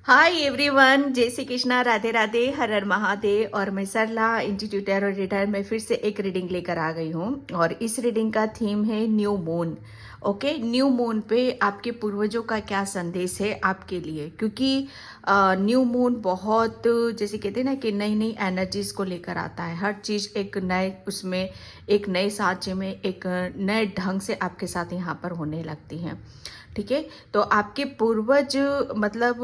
Hi everyone, जय श्री कृष्णा, राधे राधे, हर हर महादेव। और मैं सरला इंस्टीट्यूट और रिटायर में फिर से एक रीडिंग लेकर आ गई हूँ। और इस रीडिंग का थीम है new moon. Okay, new moon पे आपके पूर्वजों का क्या संदेश है आपके लिए, क्योंकि न्यू मून बहुत, जैसे कहते हैं ना कि नई नई एनर्जीज को लेकर आता है। हर चीज़ एक नए उसमें, एक नए सांचे में, एक नए ढंग से आपके साथ यहाँ पर होने लगती हैं। ठीक है, तो आपके पूर्वज मतलब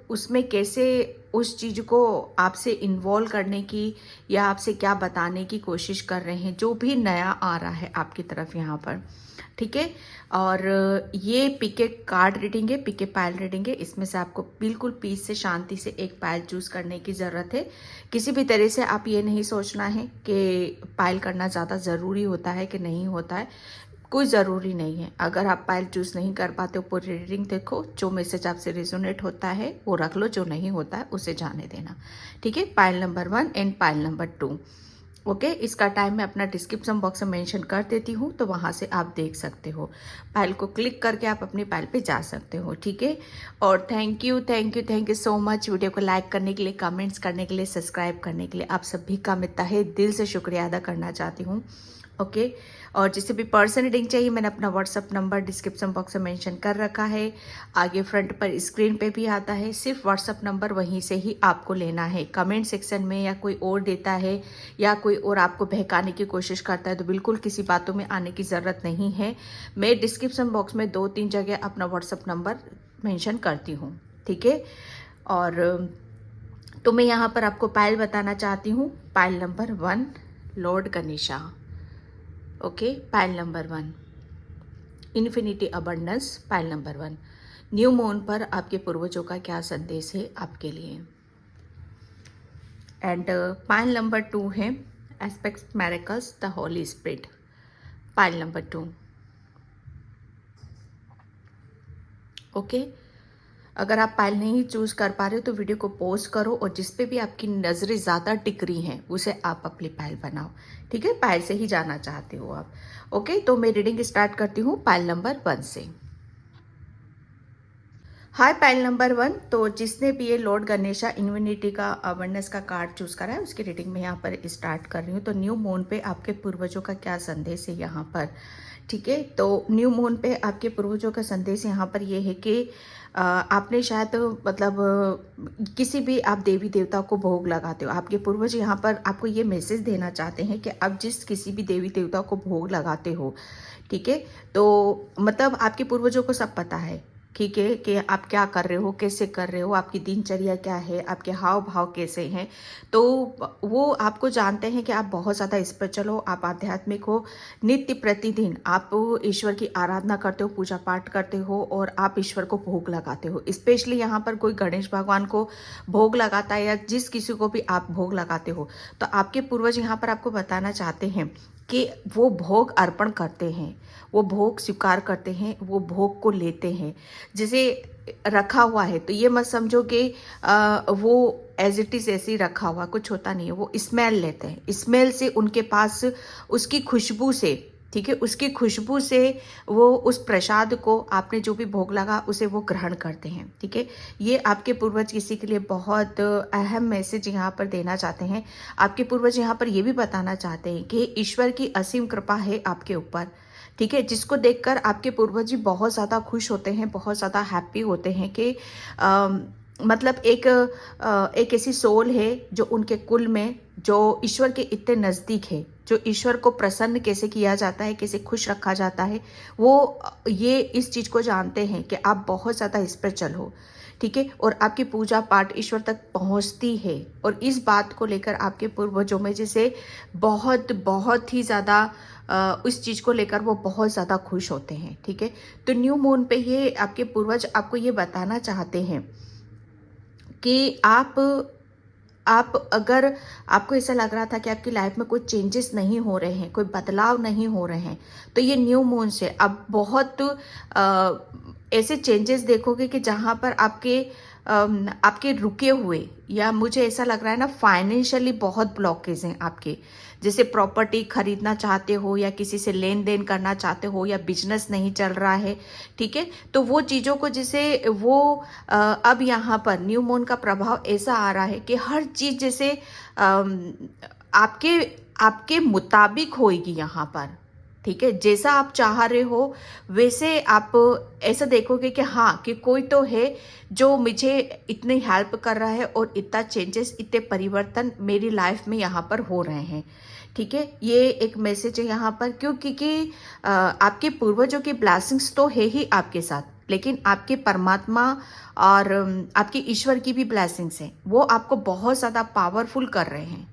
उसमें कैसे उस चीज को आपसे इन्वॉल्व करने की या आपसे क्या बताने की कोशिश कर रहे हैं, जो भी नया आ रहा है आपकी तरफ यहाँ पर। ठीक है, और ये पीके कार्ड रीडिंग है, पीके पायल रीडिंग है। इसमें से आपको बिल्कुल पीस से, शांति से एक पायल चूज करने की ज़रूरत है। किसी भी तरह से आप ये नहीं सोचना है कि पायल करना ज़्यादा ज़रूरी होता है कि नहीं होता है। कोई ज़रूरी नहीं है। अगर आप पायल चूज नहीं कर पाते हो, पूरी रीडिंग देखो, जो मैसेज आपसे रेजोनेट होता है वो रख लो, जो नहीं होता है उसे जाने देना। ठीक है, पायल number 1 and Payal number 2। Okay, इसका टाइम मैं अपना डिस्क्रिप्शन बॉक्स में मेंशन कर देती हूँ, तो वहाँ से आप देख सकते हो। पायल को क्लिक करके आप अपनी पायल पे जा सकते हो। ठीक है, और thank you thank you thank you so much video को लाइक करने के लिए, कमेंट्स करने के लिए, सब्सक्राइब करने के लिए। आप सभी का मैं तहे दिल से शुक्रिया अदा करना चाहती हूँ। ओके, और जिसे भी पर्सन रीडिंग चाहिए, मैंने अपना व्हाट्सअप नंबर डिस्क्रिप्शन बॉक्स में मेंशन कर रखा है। आगे फ्रंट पर स्क्रीन पे भी आता है। सिर्फ व्हाट्सअप नंबर वहीं से ही आपको लेना है। कमेंट सेक्शन में या कोई और देता है या कोई और आपको बहकाने की कोशिश करता है, तो बिल्कुल किसी बातों में आने की ज़रूरत नहीं है। मैं डिस्क्रिप्शन बॉक्स में 2-3 जगह अपना व्हाट्सअप नंबर मेंशन करती हूँ। ठीक है, और तो मैं यहाँ पर आपको पायल बताना चाहती हूँ। पायल number 1, Lord Ganesha. Okay, pile number 1, infinity abundance. पायल नंबर 1, न्यू मून पर आपके पूर्वजों का क्या संदेश है आपके लिए। एंड पायल नंबर 2 है aspect miracles the holy spirit. Pile number 2। Okay, अगर आप पायल नहीं चूज कर पा रहे हो तो वीडियो को पॉज करो, और जिस पे भी आपकी नज़रें ज़्यादा टिक रही हैं उसे आप अपनी पायल बनाओ। ठीक है, पायल से ही जाना चाहते हो आप। ओके, तो मैं रीडिंग स्टार्ट करती हूँ पायल नंबर 1 से। हाय पायल नंबर 1, तो जिसने भी ये लॉर्ड गणेशा इन्फिनिटी का अवेयरनेस का कार्ड चूज करा है, उसकी रीडिंग में यहाँ पर स्टार्ट कर रही हूँ। तो न्यू मून पे आपके पूर्वजों का क्या संदेश है यहाँ पर। ठीक है, तो न्यू मून पे आपके पूर्वजों का संदेश यहाँ पर ये है कि आपने शायद मतलब किसी भी आप देवी देवता को भोग लगाते हो। आपके पूर्वज यहाँ पर आपको ये मैसेज देना चाहते हैं कि आप जिस किसी भी देवी देवता को भोग लगाते हो, ठीक है, तो मतलब आपके पूर्वजों को सब पता है। ठीक है, कि आप क्या कर रहे हो, कैसे कर रहे हो, आपकी दिनचर्या क्या है, आपके हाव भाव कैसे हैं। तो वो आपको जानते हैं कि आप बहुत ज़्यादा स्पिरिचुअल हो, आप आध्यात्मिक हो। नित्य प्रतिदिन आप ईश्वर की आराधना करते हो, पूजा पाठ करते हो, और आप ईश्वर को भोग लगाते हो। स्पेशली यहाँ पर कोई गणेश भगवान को भोग लगाता है या जिस किसी को भी आप भोग लगाते हो, तो आपके पूर्वज यहाँ पर आपको बताना चाहते हैं कि वो भोग अर्पण करते हैं, वो भोग स्वीकार करते हैं, वो भोग को लेते हैं। जैसे रखा हुआ है तो ये मत समझो कि वो एज इट इज़ ऐसे ही रखा हुआ, कुछ होता नहीं है। वो स्मेल लेते हैं, स्मेल से उनके पास, उसकी खुशबू से, ठीक है, उसकी खुशबू से वो उस प्रसाद को, आपने जो भी भोग लगा उसे वो ग्रहण करते हैं। ठीक है, ये आपके पूर्वज किसी के लिए बहुत अहम मैसेज यहाँ पर देना चाहते हैं। आपके पूर्वज यहाँ पर ये भी बताना चाहते हैं कि ईश्वर की असीम कृपा है आपके ऊपर। ठीक है, जिसको देखकर आपके पूर्वज भी बहुत ज़्यादा खुश होते हैं, बहुत ज़्यादा हैप्पी होते हैं कि मतलब एक ऐसी सोल है जो उनके कुल में, जो ईश्वर के इतने नज़दीक है, जो ईश्वर को प्रसन्न कैसे किया जाता है, कैसे खुश रखा जाता है, वो ये इस चीज़ को जानते हैं कि आप बहुत ज़्यादा स्पिरिचुअल हो। ठीक है, और आपकी पूजा पाठ ईश्वर तक पहुंचती है, और इस बात को लेकर आपके पूर्वजों में जैसे बहुत बहुत ही ज़्यादा उस चीज़ को लेकर वो बहुत ज़्यादा खुश होते हैं। ठीक है, तो न्यू मून पे ये आपके पूर्वज आपको ये बताना चाहते हैं कि आप अगर आपको ऐसा लग रहा था कि आपकी लाइफ में कोई चेंजेस नहीं हो रहे हैं, कोई बदलाव नहीं हो रहे हैं, तो ये न्यू मून से आप बहुत ऐसे चेंजेस देखोगे कि जहाँ पर आपके आपके रुके हुए, या मुझे ऐसा लग रहा है ना फाइनेंशियली बहुत ब्लॉकेज हैं आपके, जैसे प्रॉपर्टी खरीदना चाहते हो या किसी से लेन देन करना चाहते हो या बिजनेस नहीं चल रहा है, ठीक है। तो वो चीज़ों को जैसे वो अब यहाँ पर न्यू मून का प्रभाव ऐसा आ रहा है कि हर चीज़ जैसे आपके आपके मुताबिक होएगी यहाँ पर, ठीक है। जैसा आप चाह रहे हो वैसे आप ऐसा देखोगे कि हाँ कि कोई तो है जो मुझे इतनी हेल्प कर रहा है और इतना चेंजेस, इतने परिवर्तन मेरी लाइफ में यहाँ पर हो रहे हैं, ठीक है। ये एक मैसेज है यहाँ पर, क्योंकि आपके पूर्वजों की ब्लेसिंग्स तो है ही आपके साथ, लेकिन आपके परमात्मा और आपके ईश्वर की भी ब्लेसिंग्स हैं, वो आपको बहुत ज़्यादा पावरफुल कर रहे हैं,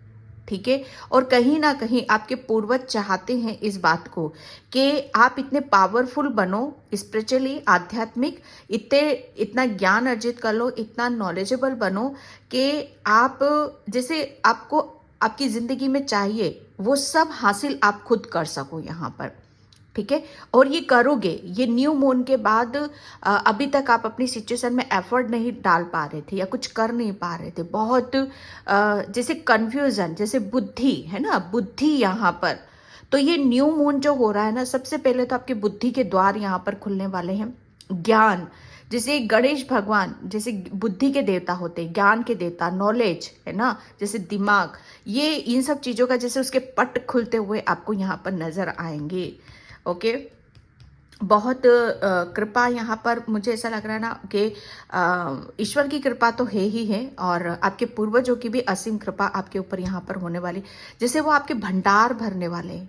ठीक है। और कहीं ना कहीं आपके पूर्वज चाहते हैं इस बात को कि आप इतने पावरफुल बनो, स्पिरिचुअली, आध्यात्मिक, इतना ज्ञान अर्जित कर लो, इतना नॉलेजेबल बनो कि आप जैसे आपको आपकी ज़िंदगी में चाहिए वो सब हासिल आप खुद कर सको यहाँ पर, ठीक है। और ये करोगे, ये न्यू मून के बाद अभी तक आप अपनी सिचुएशन में एफर्ट नहीं डाल पा रहे थे या कुछ कर नहीं पा रहे थे, बहुत जैसे कंफ्यूजन, जैसे बुद्धि है ना, बुद्धि यहाँ पर। तो ये न्यू मून जो हो रहा है ना, सबसे पहले तो आपके बुद्धि के द्वार यहाँ पर खुलने वाले हैं। ज्ञान, जैसे गणेश भगवान जैसे बुद्धि के देवता होते हैं, ज्ञान के देवता, नॉलेज है ना, जैसे दिमाग, ये इन सब चीज़ों का जैसे उसके पट खुलते हुए आपको यहाँ पर नजर आएंगे। ओके, बहुत कृपा यहाँ पर मुझे ऐसा लग रहा है ना कि ईश्वर की कृपा तो है ही है, और आपके पूर्वजों की भी असीम कृपा आपके ऊपर यहाँ पर होने वाली, जैसे वो आपके भंडार भरने वाले हैं।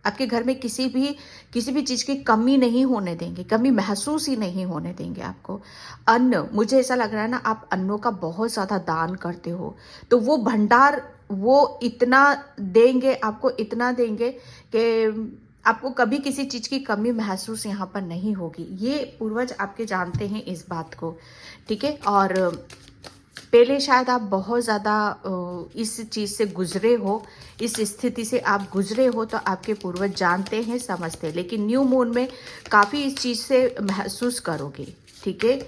आपके घर में किसी भी चीज़ की कमी नहीं होने देंगे, कमी महसूस ही नहीं होने देंगे आपको। अन्न, मुझे ऐसा लग रहा है ना आप अन्नों का बहुत ज़्यादा दान करते हो, तो वो भंडार वो इतना देंगे आपको, इतना देंगे कि आपको कभी किसी चीज़ की कमी महसूस यहाँ पर नहीं होगी। ये पूर्वज आपके जानते हैं इस बात को, ठीक है। और पहले शायद आप बहुत ज़्यादा इस चीज़ से गुजरे हो, इस स्थिति से आप गुजरे हो, तो आपके पूर्वज जानते हैं, समझते हैं, लेकिन न्यू मून में काफ़ी इस चीज़ से महसूस करोगे, ठीक है।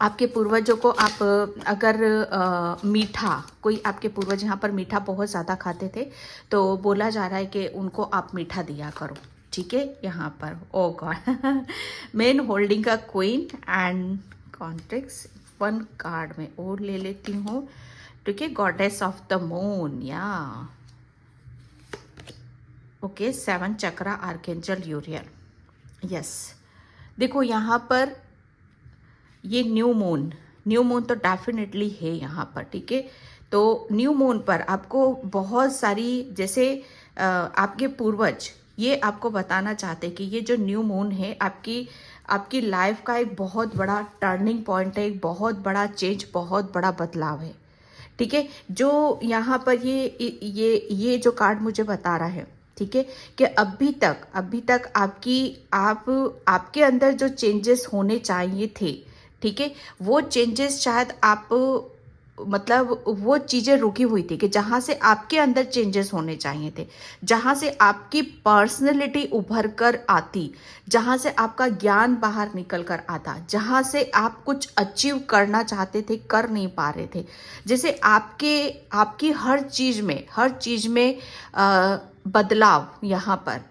आपके पूर्वजों को आप अगर मीठा, कोई आपके पूर्वज यहाँ पर मीठा बहुत ज़्यादा खाते थे, तो बोला जा रहा है कि उनको आप मीठा दिया करो, ठीक है। यहाँ पर oh God, man holding a queen and कॉन्ट्रिक्स, वन कार्ड में और ले लेती हूँ, ठीक है। गॉडेस ऑफ द मून, या okay, 7 chakra, archangel Uriel, yes. देखो यहाँ पर ये न्यू मून तो डेफिनेटली है यहाँ पर, ठीक है। तो न्यू मून पर आपको बहुत सारी जैसे आपके पूर्वज ये आपको बताना चाहते हैं कि ये जो न्यू मून है आपकी लाइफ का एक बहुत बड़ा टर्निंग पॉइंट है, एक बहुत बड़ा चेंज, बहुत बड़ा बदलाव है, ठीक है। जो यहाँ पर ये जो कार्ड मुझे बता रहा है, ठीक है, कि अभी तक आपके अंदर जो चेंजेस होने चाहिए थे, ठीक है, वो चेंजेस शायद आप मतलब वो चीज़ें रुकी हुई थी कि जहाँ से आपके अंदर चेंजेस होने चाहिए थे, जहाँ से आपकी पर्सनैलिटी उभर कर आती, जहाँ से आपका ज्ञान बाहर निकल कर आता, जहाँ से आप कुछ अचीव करना चाहते थे, कर नहीं पा रहे थे, जैसे आपकी हर चीज़ में बदलाव यहाँ पर।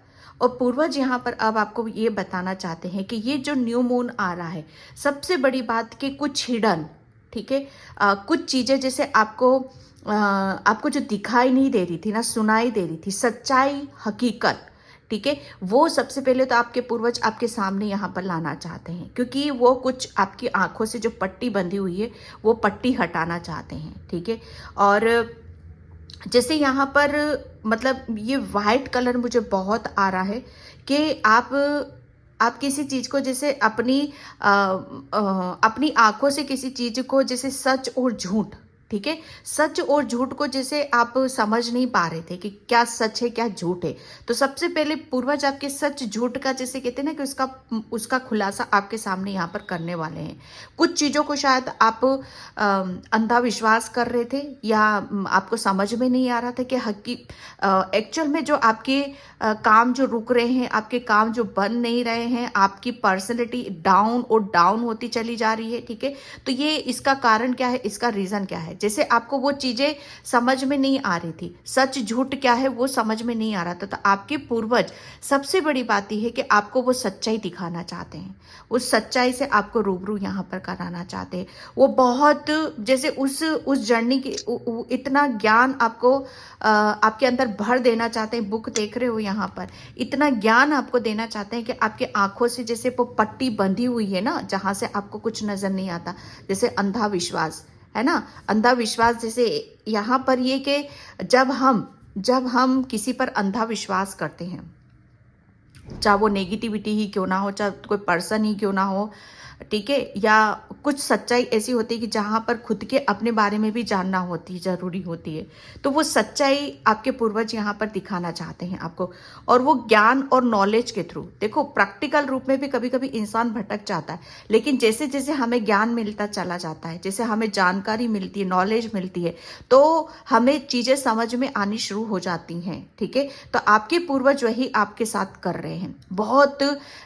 और पूर्वज यहाँ पर अब आपको ये बताना चाहते हैं कि ये जो न्यू मून आ रहा है, सबसे बड़ी बात कि कुछ हिडन, ठीक है, कुछ चीज़ें जैसे आपको जो दिखाई नहीं दे रही थी ना, सुनाई दे रही थी, सच्चाई, हकीकत, ठीक है, वो सबसे पहले तो आपके पूर्वज आपके सामने यहाँ पर लाना चाहते हैं, क्योंकि वो कुछ आपकी आंखों से जो पट्टी बंधी हुई है वो पट्टी हटाना चाहते हैं, ठीक है। और जैसे यहाँ पर मतलब ये वाइट कलर मुझे बहुत आ रहा है कि आप किसी चीज़ को जैसे अपनी आंखों से किसी चीज़ को जैसे सच और झूठ, ठीक है। सच और झूठ को जैसे आप समझ नहीं पा रहे थे कि क्या सच है क्या झूठ है, तो सबसे पहले पूर्वज आपके सच झूठ का जैसे कहते हैं ना कि उसका खुलासा आपके सामने यहाँ पर करने वाले हैं। कुछ चीज़ों को शायद आप अंधा विश्वास कर रहे थे, या आपको समझ में नहीं आ रहा था कि एक्चुअल में जो आपके काम जो रुक रहे हैं, आपके काम जो बन नहीं रहे हैं, आपकी पर्सनैलिटी डाउन और डाउन होती चली जा रही है। ठीक है, तो ये इसका कारण क्या है, इसका रीज़न क्या है। जैसे आपको वो चीज़ें समझ में नहीं आ रही थी, सच झूठ क्या है वो समझ में नहीं आ रहा था, तो आपके पूर्वज सबसे बड़ी बात यह है कि आपको वो सच्चाई दिखाना चाहते हैं, उस सच्चाई से आपको रूबरू यहाँ पर कराना चाहते हैं। वो बहुत जैसे उस जर्नी की इतना ज्ञान आपको आपके अंदर भर देना चाहते हैं। बुक देख रहे हो यहाँ पर, इतना ज्ञान आपको देना चाहते हैं कि आपके आंखों से जैसे वो पट्टी बंधी हुई है ना, जहाँ से आपको कुछ नजर नहीं आता, जैसे अंधा विश्वास है ना, अंधा विश्वास। जैसे यहाँ पर ये कि जब हम किसी पर अंधा विश्वास करते हैं, चाहे वो नेगेटिविटी ही क्यों ना हो, चाहे कोई पर्सन ही क्यों ना हो, ठीक है, या कुछ सच्चाई ऐसी होती है कि जहाँ पर खुद के अपने बारे में भी जानना होती जरूरी होती है, तो वो सच्चाई आपके पूर्वज यहाँ पर दिखाना चाहते हैं आपको। और वो ज्ञान और नॉलेज के थ्रू, देखो प्रैक्टिकल रूप में भी कभी कभी इंसान भटक जाता है, लेकिन जैसे जैसे हमें ज्ञान मिलता चला जाता है, जैसे हमें जानकारी मिलती है, नॉलेज मिलती है, तो हमें चीजें समझ में आनी शुरू हो जाती हैं। ठीक है, तो आपके पूर्वज वही आपके साथ कर रहे हैं, बहुत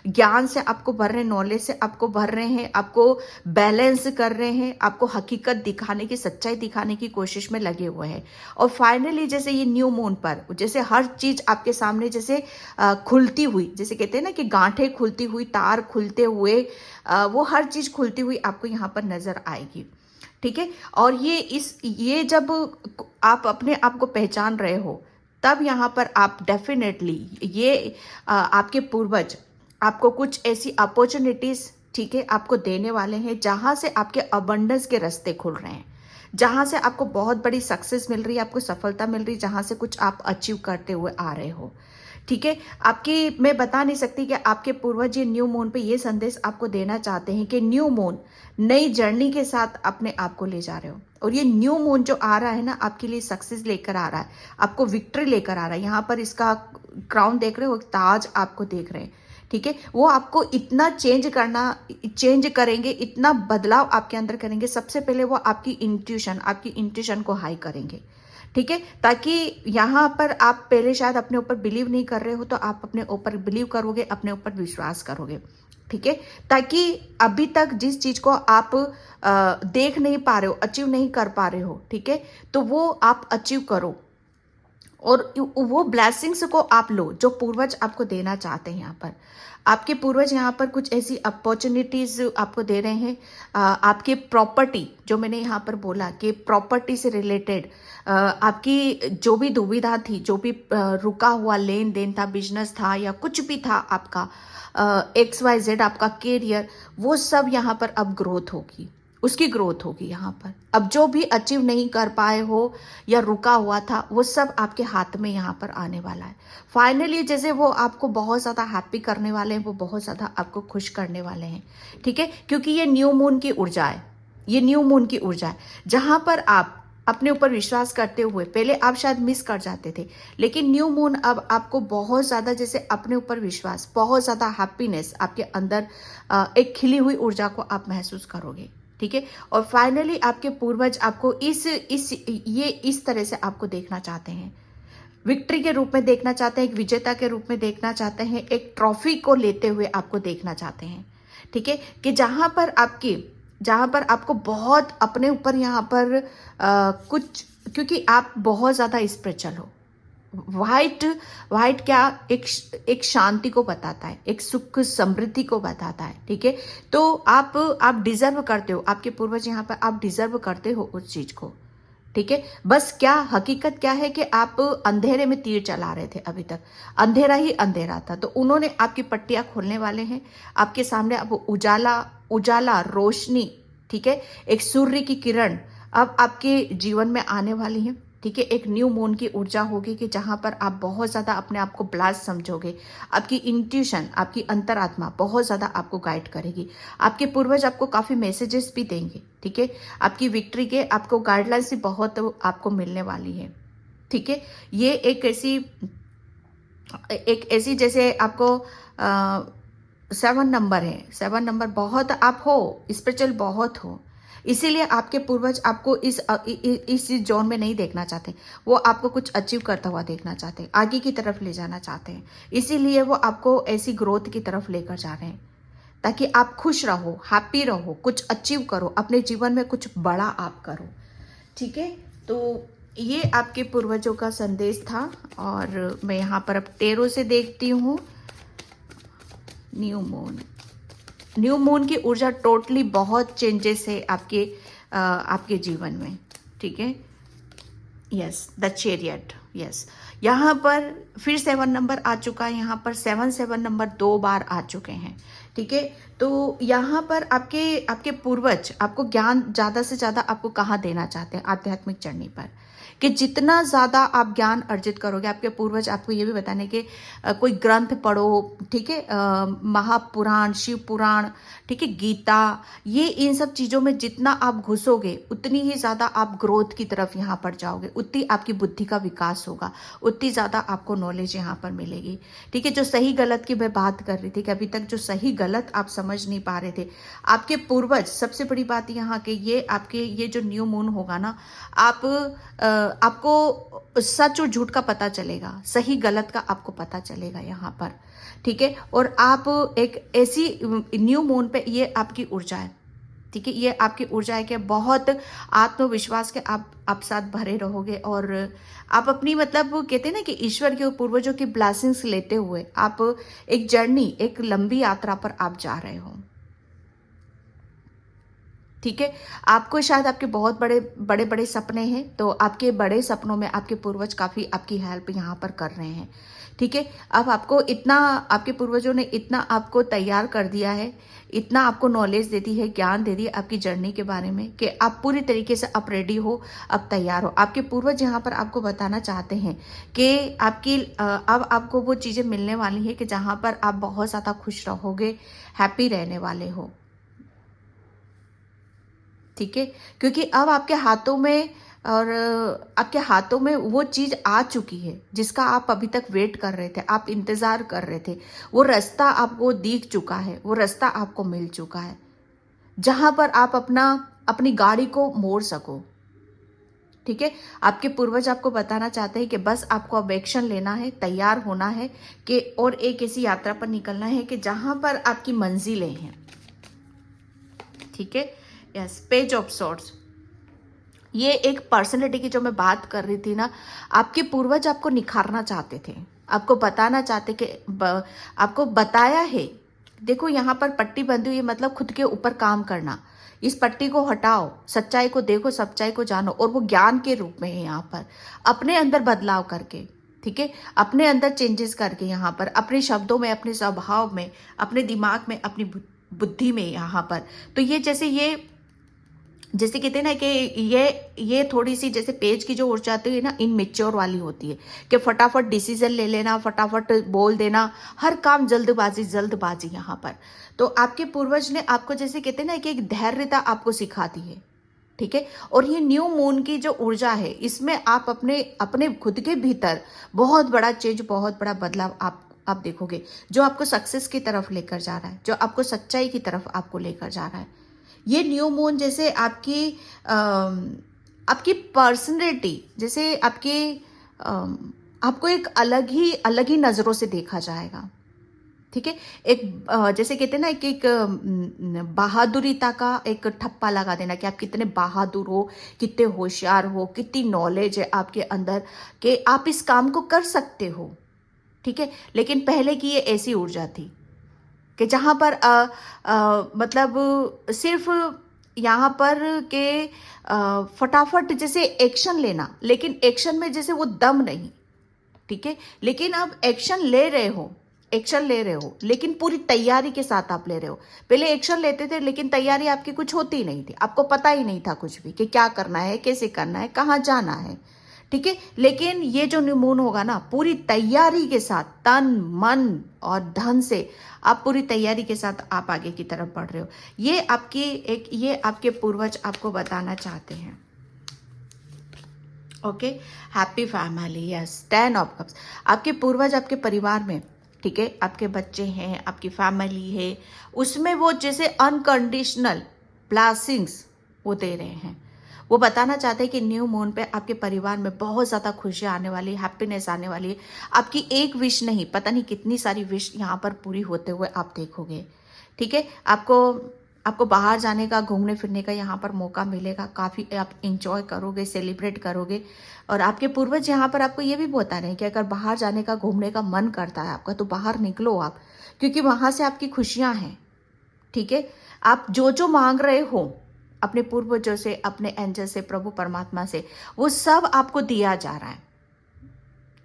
ज्ञान से आपको भर रहे हैं, नॉलेज से आपको भर रहे हैं, आपको बैलेंस कर रहे हैं, आपको हकीकत दिखाने की, सच्चाई दिखाने की कोशिश में लगे हुए हैं। और फाइनली जैसे ये न्यू मून पर जैसे हर चीज आपके सामने जैसे खुलती हुई, जैसे कहते हैं ना कि गांठें खुलती हुई, तार खुलते हुए, वो हर चीज खुलती हुई आपको यहाँ पर नजर आएगी। ठीक है, और ये जब आप अपने आप को पहचान रहे हो, तब यहाँ पर आप डेफिनेटली ये आपके पूर्वज आपको कुछ ऐसी अपॉर्चुनिटीज, ठीक है, आपको देने वाले हैं, जहां से आपके अबंडेंस के रास्ते खुल रहे हैं, जहां से आपको बहुत बड़ी सक्सेस मिल रही है, आपको सफलता मिल रही है, जहां से कुछ आप अचीव करते हुए आ रहे हो। ठीक है, मैं बता नहीं सकती कि आपके पूर्वज ये न्यू मून पे ये संदेश आपको देना चाहते हैं कि न्यू मून नई जर्नी के साथ अपने आप को ले जा रहे हो, और ये न्यू मून जो आ रहा है ना, आपके लिए सक्सेस लेकर आ रहा है, आपको विक्ट्री लेकर आ रहा है। यहाँ पर इसका क्राउन देख रहे हो, ताज आपको देख रहे हैं। ठीक है, वो आपको इतना चेंज करेंगे, इतना बदलाव आपके अंदर करेंगे। सबसे पहले वो आपकी इंट्यूशन को हाई करेंगे। ठीक है, ताकि यहाँ पर आप पहले शायद अपने ऊपर बिलीव नहीं कर रहे हो, तो आप अपने ऊपर बिलीव करोगे, अपने ऊपर विश्वास करोगे। ठीक है, ताकि अभी तक जिस चीज को आप देख नहीं पा रहे हो, अचीव नहीं कर पा रहे हो, ठीक है, तो वो आप अचीव करो, और वो ब्लेसिंग्स को आप लो जो पूर्वज आपको देना चाहते हैं। यहाँ पर आपके पूर्वज यहाँ पर कुछ ऐसी अपॉर्चुनिटीज आपको दे रहे हैं। आपके प्रॉपर्टी, जो मैंने यहाँ पर बोला कि प्रॉपर्टी से रिलेटेड आपकी जो भी दुविधा थी, जो भी रुका हुआ लेन देन था, बिजनेस था, या कुछ भी था आपका, XYZ आपका कैरियर, वो सब यहाँ पर अब ग्रोथ होगी, उसकी ग्रोथ होगी। यहाँ पर अब जो भी अचीव नहीं कर पाए हो या रुका हुआ था, वो सब आपके हाथ में यहाँ पर आने वाला है। फाइनली जैसे वो आपको बहुत ज़्यादा हैप्पी करने वाले हैं, वो बहुत ज़्यादा आपको खुश करने वाले हैं। ठीक है, क्योंकि ये न्यू मून की ऊर्जा है, ये न्यू मून की ऊर्जा है, जहाँ पर आप अपने ऊपर विश्वास करते हुए, पहले आप शायद मिस कर जाते थे, लेकिन न्यू मून अब आपको बहुत ज़्यादा जैसे अपने ऊपर विश्वास, बहुत ज़्यादा हैप्पीनेस आपके अंदर, एक खिली हुई ऊर्जा को आप महसूस करोगे। ठीक है, और फाइनली आपके पूर्वज आपको इस तरह से आपको देखना चाहते हैं, विक्ट्री के रूप में देखना चाहते हैं, एक विजेता के रूप में देखना चाहते हैं, एक ट्रॉफी को लेते हुए आपको देखना चाहते हैं। ठीक है, कि जहां पर आपको बहुत अपने ऊपर यहाँ पर कुछ, क्योंकि आप बहुत ज्यादा स्पिरिचुअल हो। व्हाइट क्या, एक शांति को बताता है, एक सुख समृद्धि को बताता है। ठीक है, तो आप डिजर्व करते हो, आपके पूर्वज यहाँ पर आप डिजर्व करते हो उस चीज को। ठीक है, बस क्या हकीकत क्या है कि आप अंधेरे में तीर चला रहे थे, अभी तक अंधेरा ही अंधेरा था, तो उन्होंने आपकी पट्टियां खोलने वाले हैं, आपके सामने अब उजाला रोशनी, ठीक है, एक सूर्य की किरण अब आपके जीवन में आने वाली है। ठीक है। एक न्यू मून की ऊर्जा होगी कि जहां पर आप बहुत ज़्यादा अपने आप को ब्लास्ट समझोगे। आपकी इंट्यूशन, आपकी अंतरात्मा बहुत ज़्यादा आपको गाइड करेगी। आपके पूर्वज आपको काफ़ी मैसेजेस भी देंगे, ठीक है। आपकी विक्ट्री के आपको गाइडलाइंस भी बहुत आपको मिलने वाली है, ठीक है। ये एक ऐसी जैसे आपको 7 नंबर है, 7 नंबर बहुत आप हो, स्पिरिचुअल बहुत हो, इसीलिए आपके पूर्वज आपको इस जोन में नहीं देखना चाहते। वो आपको कुछ अचीव करता हुआ देखना चाहते हैं, आगे की तरफ ले जाना चाहते हैं। इसीलिए वो आपको ऐसी ग्रोथ की तरफ लेकर जा रहे हैं, ताकि आप खुश रहो, हैप्पी रहो, कुछ अचीव करो, अपने जीवन में कुछ बड़ा आप करो, ठीक है। तो ये आपके पूर्वजों का संदेश था। और मैं यहाँ पर अब टेरो से देखती हूँ। न्यू मून की ऊर्जा टोटली बहुत चेंजेस है आपके जीवन में, ठीक है। Yes, the chariot, yes. यहाँ पर फिर 7 नंबर आ चुका है। यहाँ पर 7 नंबर 2 बार आ चुके हैं, ठीक है। तो यहाँ पर आपके पूर्वज आपको ज्ञान ज़्यादा से ज़्यादा आपको कहाँ देना चाहते हैं आध्यात्मिक जर्नी पर, कि जितना ज़्यादा आप ज्ञान अर्जित करोगे, आपके पूर्वज आपको ये भी बताने कि कोई ग्रंथ पढ़ो, ठीक है, महापुराण, शिव पुराण, ठीक है, गीता, ये इन सब चीज़ों में जितना आप घुसोगे उतनी ही ज़्यादा आप ग्रोथ की तरफ यहाँ पर जाओगे, उतनी आपकी बुद्धि का विकास होगा, उतनी ज़्यादा आपको नॉलेज यहाँ पर मिलेगी, ठीक है। जो सही गलत की मैं बात कर रही थी कि अभी तक जो सही गलत आप समझ नहीं पा रहे थे, आपके पूर्वज, सबसे बड़ी बात यहाँ के ये जो न्यू मून होगा ना, आपको सच और झूठ का पता चलेगा, सही गलत का आपको पता चलेगा यहाँ पर, ठीक है। और आप एक ऐसी न्यू मून पे, ये आपकी ऊर्जा है, ठीक है, ये आपकी ऊर्जा है कि बहुत आत्मविश्वास के आप साथ भरे रहोगे। और आप अपनी, मतलब कहते हैं ना कि ईश्वर के पूर्वजों की ब्लेसिंग्स लेते हुए आप एक जर्नी, एक लंबी यात्रा पर आप जा रहे हो, ठीक है। आपको शायद आपके बहुत बड़े बड़े सपने हैं, तो आपके बड़े सपनों में आपके पूर्वज काफ़ी आपकी हेल्प यहाँ पर कर रहे हैं, ठीक है। अब आपको इतना, आपके पूर्वजों ने इतना आपको तैयार कर दिया है, इतना आपको नॉलेज दे दी है, ज्ञान दे दी आपकी जर्नी के बारे में, कि आप पूरी तरीके से अब रेडी हो, अब तैयार हो। आपके पूर्वज यहाँ पर आपको बताना चाहते हैं कि अब आपको वो चीज़ें मिलने वाली है कि जहाँ पर आप बहुत ज़्यादा खुश रहोगे, हैप्पी रहने वाले हो, ठीक है। क्योंकि अब आपके हाथों में वो चीज आ चुकी है जिसका आप अभी तक वेट कर रहे थे, आप इंतजार कर रहे थे। वो रास्ता आपको दिख चुका है, वो रास्ता आपको मिल चुका है, जहां पर आप अपनी गाड़ी को मोड़ सको, ठीक है। आपके पूर्वज आपको बताना चाहते हैं कि बस आपको अब एक्शन लेना है, तैयार होना है, कि और एक ऐसी यात्रा पर निकलना है कि जहां पर आपकी मंजिलें हैं, ठीक है। यस, पेज ऑफ सॉर्ड्स, ये एक पर्सनैलिटी की जो मैं बात कर रही थी ना, आपके पूर्वज आपको निखारना चाहते थे, आपको बताना चाहते कि आपको बताया है, देखो यहाँ पर पट्टी बंधी हुई है, मतलब खुद के ऊपर काम करना, इस पट्टी को हटाओ, सच्चाई को देखो, सच्चाई को जानो, और वो ज्ञान के रूप में है यहाँ पर, अपने अंदर बदलाव करके, ठीक है, अपने अंदर चेंजेस करके, यहाँ पर अपने शब्दों में, अपने स्वभाव में, अपने दिमाग में, अपनी बुद्धि में, यहाँ पर। तो ये जैसे कहते हैं ना कि ये थोड़ी सी जैसे पेज की जो ऊर्जा आती है ना, इनमेच्योर वाली होती है, कि फटाफट डिसीजन ले लेना, फटाफट बोल देना, हर काम जल्दबाजी यहाँ पर। तो आपके पूर्वज ने आपको, जैसे कहते हैं ना कि एक धैर्यता आपको सिखाती है, ठीक है। और ये न्यू मून की जो ऊर्जा है, इसमें आप अपने खुद के भीतर बहुत बड़ा चेंज, बहुत बड़ा बदलाव आप देखोगे, जो आपको सक्सेस की तरफ लेकर जा रहा है, जो आपको सच्चाई की तरफ आपको लेकर जा रहा है। ये न्यू मून जैसे आपकी पर्सनैलिटी, जैसे आपको एक अलग ही नज़रों से देखा जाएगा, ठीक है। एक जैसे कहते हैं ना कि एक बहादुरीता का एक ठप्पा लगा देना, कि आप कितने बहादुर हो, कितने होशियार हो, कितनी नॉलेज है आपके अंदर, कि आप इस काम को कर सकते हो, ठीक है। लेकिन पहले की ये ऐसी ऊर्जा थी कि जहाँ पर मतलब सिर्फ यहाँ पर के फटाफट जैसे एक्शन लेना, लेकिन एक्शन में जैसे वो दम नहीं, ठीक है। लेकिन अब एक्शन ले रहे हो, लेकिन पूरी तैयारी के साथ आप ले रहे हो। पहले एक्शन लेते थे, लेकिन तैयारी आपकी कुछ होती नहीं थी, आपको पता ही नहीं था कुछ भी कि क्या करना है, कैसे करना है, कहाँ जाना है, ठीक है। लेकिन ये जो न्यू मून होगा ना, पूरी तैयारी के साथ, तन मन और धन से आप पूरी तैयारी के साथ आप आगे की तरफ बढ़ रहे हो। ये आपके पूर्वज आपको बताना चाहते हैं। Okay, happy family, yes, 10 of cups. आपके पूर्वज आपके परिवार में, ठीक है, आपके बच्चे हैं, आपकी फैमिली है, उसमें वो जैसे अनकंडीशनल ब्लेसिंग्स वो दे रहे हैं। वो बताना चाहते हैं कि न्यू मून पे आपके परिवार में बहुत ज़्यादा खुशियाँ आने वाली, हैप्पीनेस आने वाली है। आपकी एक विश नहीं, पता नहीं कितनी सारी विश यहाँ पर पूरी होते हुए आप देखोगे। ठीक है, आपको बाहर जाने का, घूमने फिरने का यहाँ पर मौका मिलेगा। काफ़ी आप इंजॉय करोगे, सेलिब्रेट करोगे। और आपके पूर्वज यहाँ पर आपको ये भी बता रहे हैं कि अगर बाहर जाने का, घूमने का मन करता है आपका, तो बाहर निकलो आप, क्योंकि वहाँ से आपकी खुशियाँ हैं। ठीक है, आप जो जो मांग रहे हो अपने पूर्वजों से, अपने एंजल से, प्रभु परमात्मा से, वो सब आपको दिया जा रहा है।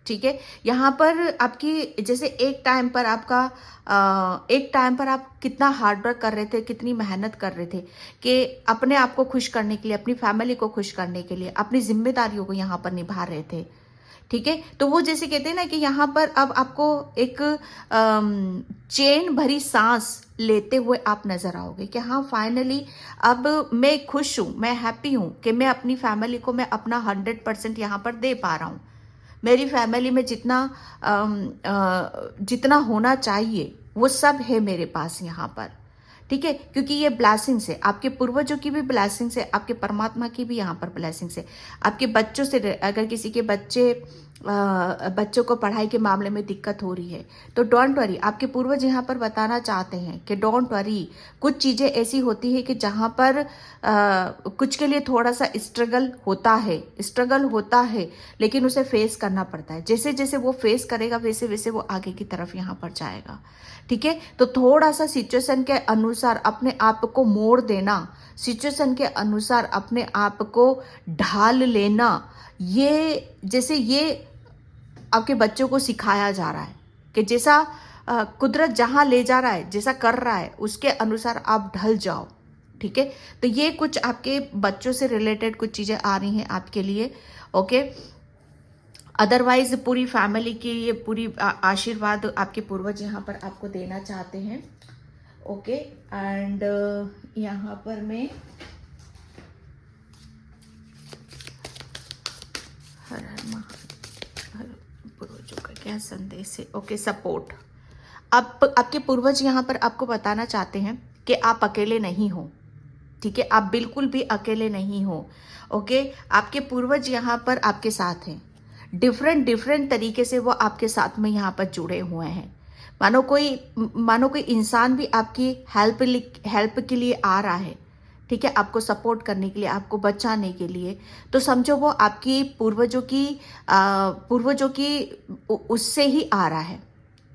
ठीक है, यहाँ पर आपकी जैसे एक टाइम पर आप कितना हार्ड वर्क कर रहे थे, कितनी मेहनत कर रहे थे कि अपने आप को खुश करने के लिए, अपनी फैमिली को खुश करने के लिए अपनी जिम्मेदारियों को यहाँ पर निभा रहे थे। ठीक है, तो वो जैसे कहते हैं ना कि यहाँ पर अब आपको एक चैन भरी सांस लेते हुए आप नजर आओगे कि हाँ, फाइनली अब मैं खुश हूँ, मैं हैप्पी हूँ कि मैं अपनी फैमिली को मैं अपना 100% यहाँ पर दे पा रहा हूँ। मेरी फैमिली में जितना होना चाहिए वो सब है मेरे पास यहाँ पर। ठीक है, क्योंकि ये ब्लेसिंग्स है, आपके पूर्वजों की भी ब्लेसिंग्स है, आपके परमात्मा की भी यहाँ पर ब्लेसिंग्स है। आपके बच्चों से, अगर किसी के बच्चों को पढ़ाई के मामले में दिक्कत हो रही है, तो डोंट वरी, आपके पूर्वज यहाँ पर बताना चाहते हैं कि डोंट वरी। कुछ चीज़ें ऐसी होती है कि जहाँ पर कुछ के लिए थोड़ा सा स्ट्रगल होता है, लेकिन उसे फेस करना पड़ता है। जैसे जैसे वो फेस करेगा, वैसे वैसे वो आगे की तरफ यहाँ पर जाएगा। ठीक है, तो थोड़ा सा सिचुएशन के अनुसार अपने आप को मोड़ देना, सिचुएशन के अनुसार अपने आप को ढाल लेना, ये आपके बच्चों को सिखाया जा रहा है कि जैसा कुदरत जहां ले जा रहा है, जैसा कर रहा है, उसके अनुसार आप ढल जाओ। ठीक है, तो ये कुछ आपके बच्चों से रिलेटेड कुछ चीजें आ रही हैं आपके लिए। ओके, अदरवाइज पूरी फैमिली की ये पूरी आशीर्वाद आपके पूर्वज यहाँ पर आपको देना चाहते हैं। ओके, एंड यहाँ पर मैं हर पूर्वजों का क्या संदेश है। Okay, support. आपके पूर्वज यहाँ पर आपको बताना चाहते हैं कि आप अकेले नहीं हो। ठीक है, आप बिल्कुल भी अकेले नहीं हो। ओके, आपके पूर्वज यहाँ पर आपके साथ हैं। डिफरेंट तरीके से वो आपके साथ में यहाँ पर जुड़े हुए हैं। मानो कोई इंसान भी आपकी हेल्प के लिए आ रहा है। ठीक है, आपको सपोर्ट करने के लिए, आपको बचाने के लिए। तो समझो वो आपकी पूर्वजों की उससे ही आ रहा है।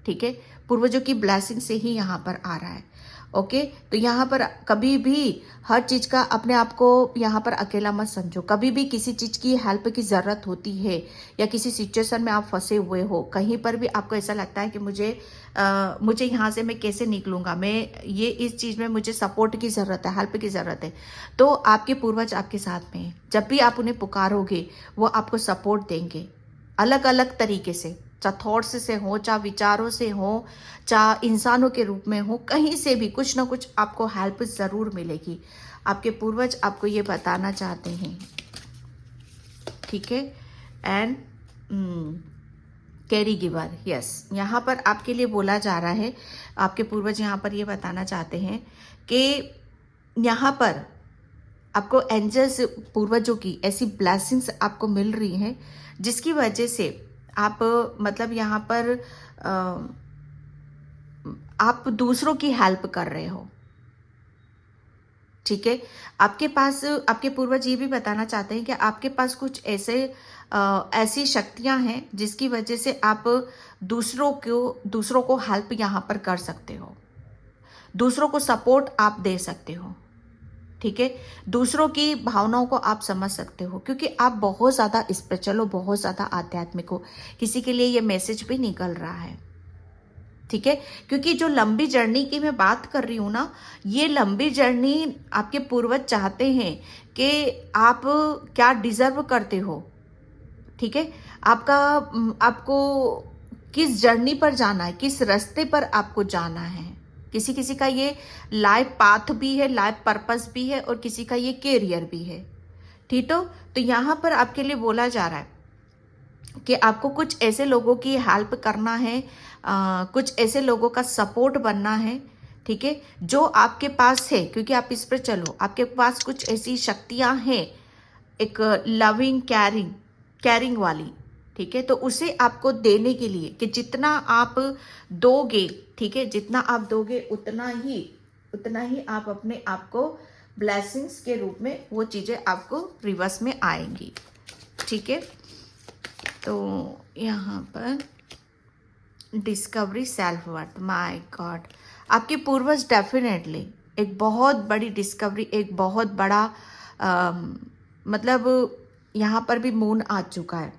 ठीक है, पूर्वजों की ब्लेसिंग से ही यहाँ पर आ रहा है। ओके, तो यहाँ पर कभी भी हर चीज़ का अपने आप को यहाँ पर अकेला मत समझो। कभी भी किसी चीज़ की हेल्प की ज़रूरत होती है या किसी सिचुएशन में आप फंसे हुए हो, कहीं पर भी आपको ऐसा लगता है कि मुझे यहाँ से मैं कैसे निकलूँगा, इस चीज़ में मुझे सपोर्ट की ज़रूरत है, हेल्प की ज़रूरत है, तो आपके पूर्वज आपके साथ में हैं। जब भी आप उन्हें पुकारोगे, वो आपको सपोर्ट देंगे अलग अलग तरीके से, चाहे थॉट्स से हो, चाहे विचारों से हो, चाहे इंसानों के रूप में हो, कहीं से भी कुछ ना कुछ आपको हेल्प ज़रूर मिलेगी। आपके पूर्वज आपको ये बताना चाहते हैं। ठीक है, एंड कैरी गिवर, यस, यहाँ पर आपके लिए बोला जा रहा है। आपके पूर्वज यहाँ पर ये बताना चाहते हैं कि यहाँ पर आपको एंजल्स, पूर्वजों की ऐसी ब्लेसिंग्स आपको मिल रही हैं जिसकी वजह से आप मतलब यहाँ पर आप दूसरों की हेल्प कर रहे हो। ठीक है, आपके पूर्वज ये भी बताना चाहते हैं कि आपके पास कुछ ऐसी शक्तियां हैं जिसकी वजह से आप दूसरों को हेल्प यहाँ पर कर सकते हो, दूसरों को सपोर्ट आप दे सकते हो। ठीक है, दूसरों की भावनाओं को आप समझ सकते हो, क्योंकि आप बहुत ज़्यादा स्पिरिचुअल हो, बहुत ज़्यादा आध्यात्मिक हो। किसी के लिए ये मैसेज भी निकल रहा है। ठीक है, क्योंकि जो लंबी जर्नी की मैं बात कर रही हूँ ना, ये लंबी जर्नी आपके पूर्वज चाहते हैं कि आप क्या डिजर्व करते हो। ठीक है। आपको किस जर्नी पर जाना है, किस रास्ते पर आपको जाना है। किसी किसी का ये लाइफ पाथ भी है, लाइफ पर्पस भी है, और किसी का ये कैरियर भी है। ठीक तो यहाँ पर आपके लिए बोला जा रहा है कि आपको कुछ ऐसे लोगों की हेल्प करना है, कुछ ऐसे लोगों का सपोर्ट बनना है। ठीक है, जो आपके पास है, क्योंकि आप इस पर चलो, आपके पास कुछ ऐसी शक्तियां हैं, एक लविंग केयरिंग केयरिंग वाली। ठीक है, तो उसे आपको देने के लिए कि जितना आप दोगे, ठीक है, जितना आप दोगे उतना ही आप अपने आप को ब्लेसिंग्स के रूप में वो चीज़ें आपको रिवर्स में आएंगी। ठीक है, तो यहाँ पर discovery self worth, my God, आपके पूर्वज डेफिनेटली एक बहुत बड़ी डिस्कवरी, एक बहुत बड़ा मतलब यहाँ पर भी मून आ चुका है।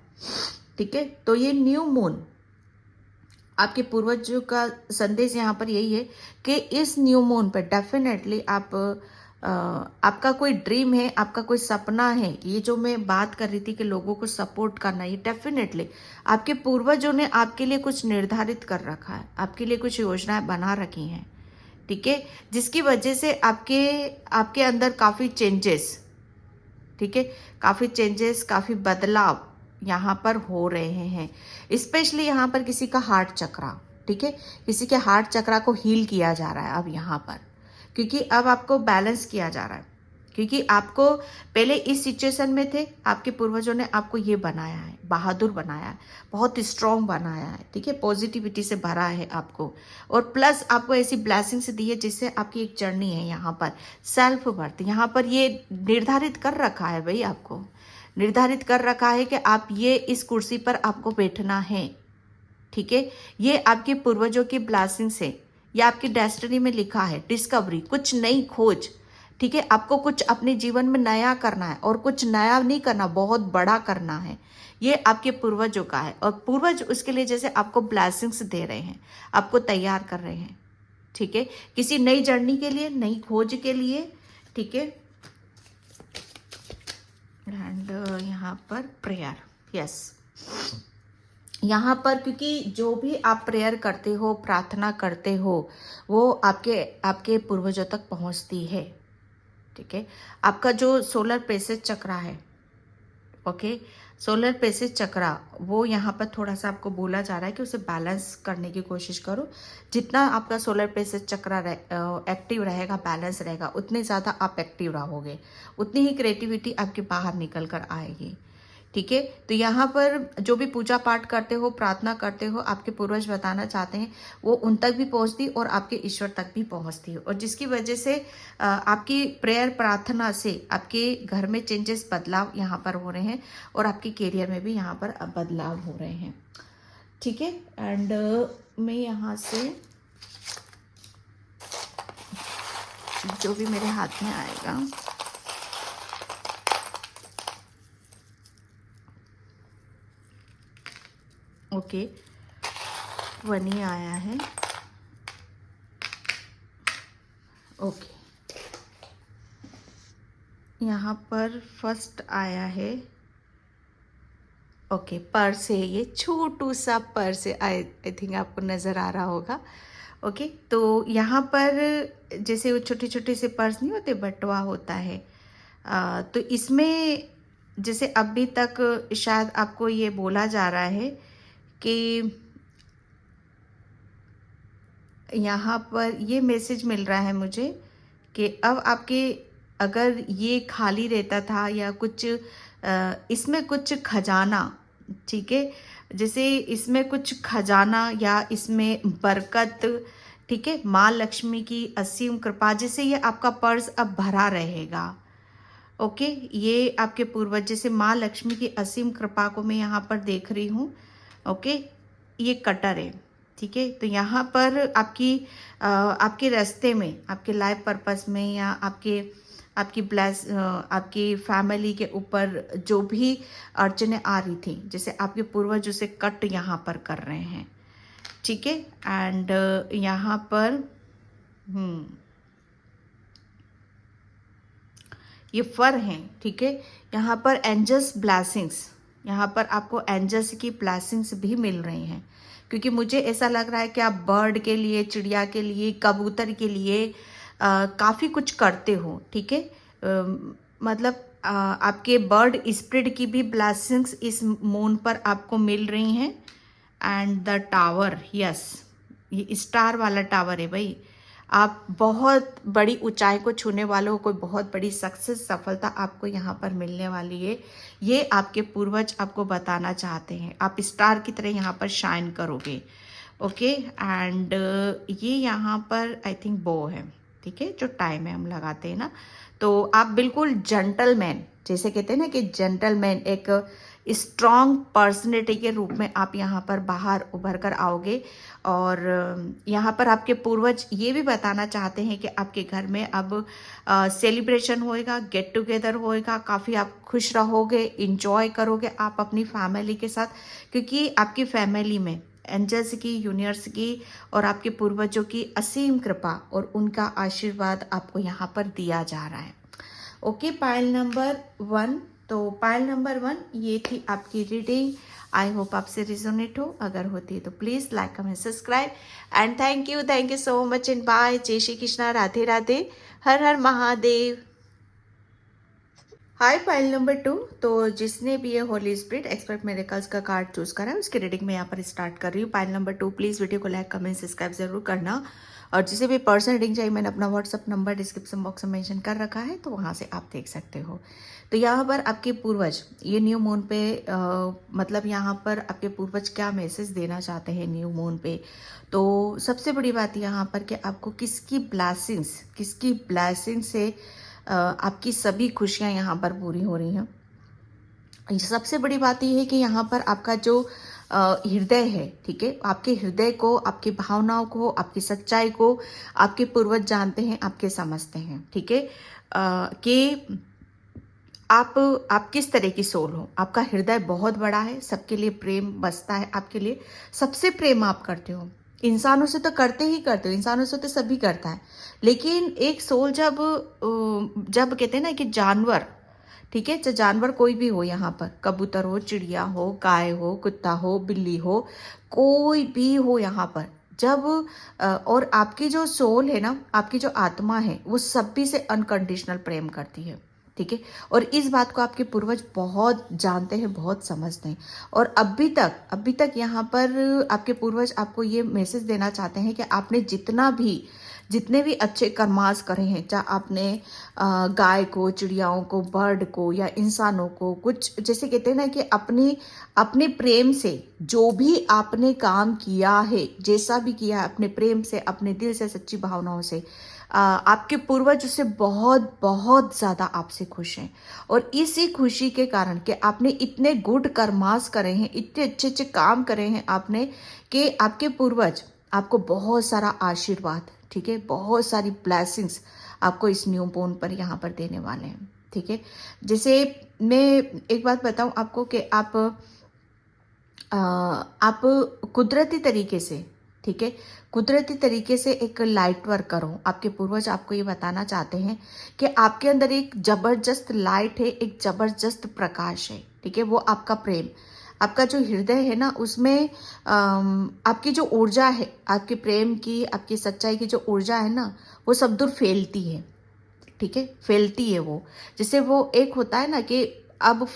ठीक है, तो ये न्यू मून आपके पूर्वजों का संदेश यहाँ पर यही है कि इस न्यू मून पर डेफिनेटली आपका कोई ड्रीम है, आपका कोई सपना है। ये जो मैं बात कर रही थी कि लोगों को सपोर्ट करना, ये डेफिनेटली आपके पूर्वजों ने आपके लिए कुछ निर्धारित कर रखा है, आपके लिए कुछ योजनाएं बना रखी हैं। ठीक है, जिसकी वजह से आपके अंदर काफ़ी चेंजेस, ठीक है, काफ़ी चेंजेस, काफ़ी बदलाव यहाँ पर हो रहे हैं। स्पेशली यहाँ पर किसी का हार्ट चक्रा, ठीक है, किसी के हार्ट चक्रा को हील किया जा रहा है अब यहाँ पर, क्योंकि अब आपको बैलेंस किया जा रहा है। क्योंकि आपको पहले इस सिचुएशन में थे, आपके पूर्वजों ने आपको ये बनाया है, बहादुर बनाया है, बहुत स्ट्रॉन्ग बनाया है। ठीक है, पॉजिटिविटी से भरा है आपको, और प्लस आपको ऐसी ब्लेसिंग्स दी है जिससे आपकी एक जर्नी है यहाँ पर सेल्फ वर्थ। यहाँ पर ये निर्धारित कर रखा है भाई, आपको निर्धारित कर रखा है कि आप ये इस कुर्सी पर आपको बैठना है। ठीक है, ये आपके पूर्वजों की ब्लेसिंग्स है, ये आपकी डेस्टिनी में लिखा है। डिस्कवरी, कुछ नई खोज। ठीक है, आपको कुछ अपने जीवन में नया करना है, और कुछ नया नहीं करना, बहुत बड़ा करना है। ये आपके पूर्वजों का है, और पूर्वज उसके लिए जैसे आपको ब्लेसिंग्स दे रहे हैं, आपको तैयार कर रहे हैं। ठीक है, किसी नई जर्नी के लिए, नई खोज के लिए। ठीक है, एंड यहाँ पर प्रेयर, यस, यहाँ पर क्योंकि जो भी आप प्रेयर करते हो, प्रार्थना करते हो, वो आपके पूर्वजों तक पहुँचती है। ठीक है, आपका जो सोलर प्लेक्सस चक्रा है, ओके, सोलर प्लेक्सस चक्रा, वो यहाँ पर थोड़ा सा आपको बोला जा रहा है कि उसे बैलेंस करने की कोशिश करो। जितना आपका सोलर प्लेक्सस चक्रा एक्टिव रहेगा, बैलेंस रहेगा, उतने ज़्यादा आप एक्टिव रहोगे, उतनी ही क्रिएटिविटी आपके बाहर निकल कर आएगी। ठीक है, तो यहाँ पर जो भी पूजा पाठ करते हो, प्रार्थना करते हो, आपके पूर्वज बताना चाहते हैं वो उन तक भी पहुँचती और आपके ईश्वर तक भी पहुँचती है, और जिसकी वजह से आपकी प्रेयर प्रार्थना से आपके घर में चेंजेस, बदलाव यहाँ पर हो रहे हैं, और आपके करियर में भी यहाँ पर बदलाव हो रहे हैं। ठीक है, एंड मैं यहाँ से जो भी मेरे हाथ में आएगा, ओके, वनी आया है, ओके, यहाँ पर फर्स्ट आया है, ओके, पर्स है, ये छोटू सा पर्स है, आई थिंक आपको नज़र आ रहा होगा। ओके, तो यहाँ पर जैसे वो छोटे छोटे से पर्स नहीं होते, बटवा होता है, तो इसमें जैसे अभी तक शायद आपको ये बोला जा रहा है कि यहाँ पर ये मैसेज मिल रहा है मुझे कि अब आपके, अगर ये खाली रहता था या कुछ इसमें कुछ खजाना, ठीक है, जैसे इसमें कुछ खजाना या इसमें बरकत, ठीक है, माँ लक्ष्मी की असीम कृपा, जैसे ये आपका पर्स अब भरा रहेगा। ओके, ये आपके पूर्वज, जैसे माँ लक्ष्मी की असीम कृपा को मैं यहाँ पर देख रही हूँ। ओके, ये कटर है, ठीक है, तो यहाँ पर आपके रास्ते में, आपके लाइफ पर्पस में, या आपकी फैमिली के ऊपर जो भी अड़चने आ रही थी, जैसे आपके पूर्वज उसे कट यहाँ पर कर रहे हैं। ठीक है, एंड यहाँ पर ये फर हैं। ठीक है, यहाँ पर एंजल्स ब्लेसिंग्स, यहाँ पर आपको एंजल्स की ब्लेसिंग्स भी मिल रही हैं, क्योंकि मुझे ऐसा लग रहा है कि आप बर्ड के लिए, चिड़िया के लिए, कबूतर के लिए काफ़ी कुछ करते हो। ठीक है, मतलब आपके बर्ड स्पिरिट की भी ब्लेसिंग्स इस मून पर आपको मिल रही हैं। एंड द टावर, यस, ये स्टार वाला टावर है भाई। आप बहुत बड़ी ऊंचाई को छूने वाले हो, कोई बहुत बड़ी सक्सेस, सफलता आपको यहाँ पर मिलने वाली है। ये आपके पूर्वज आपको बताना चाहते हैं। आप स्टार की तरह यहाँ पर शाइन करोगे। ओके, एंड ये यहाँ पर आई थिंक बो है। ठीक है, जो टाइम है हम लगाते हैं ना, तो आप बिल्कुल जेंटलमैन, जैसे कहते हैं ना कि जेंटलमैन, एक स्ट्रॉन्ग पर्सनैलिटी के रूप में आप यहाँ पर बाहर उभर कर आओगे। और यहाँ पर आपके पूर्वज ये भी बताना चाहते हैं कि आपके घर में अब सेलिब्रेशन होएगा, गेट टुगेदर होएगा, काफ़ी आप खुश रहोगे, इंजॉय करोगे आप अपनी फैमिली के साथ, क्योंकि आपकी फैमिली में एंजल्स की, यूनिवर्स की और आपके पूर्वजों की असीम कृपा और उनका आशीर्वाद आपको यहाँ पर दिया जा रहा है। Okay, pile number 1। तो पायल नंबर 1 ये थी आपकी रीडिंग। आई होप आपसे रिजोनेट हो। अगर होती है तो please like, comment, subscribe and thank you so much and bye. जय श्री कृष्णा, राधे राधे, हर हर महादेव। Hi, pile number 2। तो जिसने भी ये होली स्पिरिट एक्सपर्ट मेरेकल्स का कार्ड चूज करा है उसकी रीडिंग मैं यहाँ पर स्टार्ट कर रही हूँ। पाइल नंबर 2, प्लीज़ वीडियो को लाइक, कमेंट, सब्सक्राइब जरूर करना। और जिसे भी पर्सनल रीडिंग चाहिए मैंने अपना व्हाट्सअप नंबर डिस्क्रिप्शन बॉक्स में मेंशन कर रखा है, तो वहाँ से आप देख सकते हो। तो यहाँ पर आपके पूर्वज ये न्यू मून पे मतलब यहाँ पर आपके पूर्वज क्या मैसेज देना चाहते हैं न्यू मून पे। तो सबसे बड़ी बात यहाँ पर कि आपको किसकी ब्लेसिंग से आपकी सभी खुशियाँ यहाँ पर पूरी हो रही हैं। सबसे बड़ी बात यह है कि यहाँ पर आपका जो हृदय है, ठीक है, आपके हृदय को, आपकी भावनाओं को, आपकी सच्चाई को आपके पूर्वज जानते हैं, आपके समझते हैं। ठीक है, कि आप किस तरह की सोल हो। आपका हृदय बहुत बड़ा है, सबके लिए प्रेम बसता है, आपके लिए सबसे प्रेम आप करते हो। इंसानों से तो करते ही करते हो, इंसानों से तो सभी करता है, लेकिन एक सोल जब कहते हैं ना कि जानवर, ठीक है, चाहे जानवर कोई भी हो, यहाँ पर कबूतर हो, चिड़िया हो, गाय हो, कुत्ता हो, बिल्ली हो, कोई भी हो यहाँ पर, जब और आपकी जो सोल है ना, आपकी जो आत्मा है, वो सभी से अनकंडीशनल प्रेम करती है। ठीक है, और इस बात को आपके पूर्वज बहुत जानते हैं, बहुत समझते हैं। और अभी तक यहाँ पर आपके पूर्वज आपको ये मैसेज देना चाहते हैं कि आपने जितने भी अच्छे कर्मास करे हैं, चाहे आपने गाय को, चिड़ियाओं को, बर्ड को या इंसानों को, कुछ जैसे कहते हैं ना कि अपने प्रेम से जो भी आपने काम किया है, जैसा भी किया है, अपने प्रेम से, अपने दिल से, सच्ची भावनाओं से, आपके पूर्वज उससे बहुत बहुत ज़्यादा आपसे खुश हैं। और इसी खुशी के कारण कि आपने इतने गुड कर्मास करे हैं, इतने अच्छे अच्छे काम करे हैं आपने, कि आपके पूर्वज आपको बहुत सारा आशीर्वाद, ठीक है, बहुत सारी ब्लेसिंग्स आपको इस न्यू मून पर यहाँ पर देने वाले हैं। ठीक है, जैसे मैं एक बात बताऊँ आपको कि आप कुदरती तरीके से, ठीक है, कुदरती तरीके से एक लाइट वर्क करो। आपके पूर्वज आपको ये बताना चाहते हैं कि आपके अंदर एक जबरदस्त लाइट है, एक जबरदस्त प्रकाश है। ठीक है, वो आपका प्रेम, आपका जो हृदय है ना, उसमें आपकी जो ऊर्जा है, आपके प्रेम की, आपकी सच्चाई की जो ऊर्जा है ना, वो सब दूर फैलती है। ठीक है, फैलती है वो। जैसे वो एक होता है ना कि अब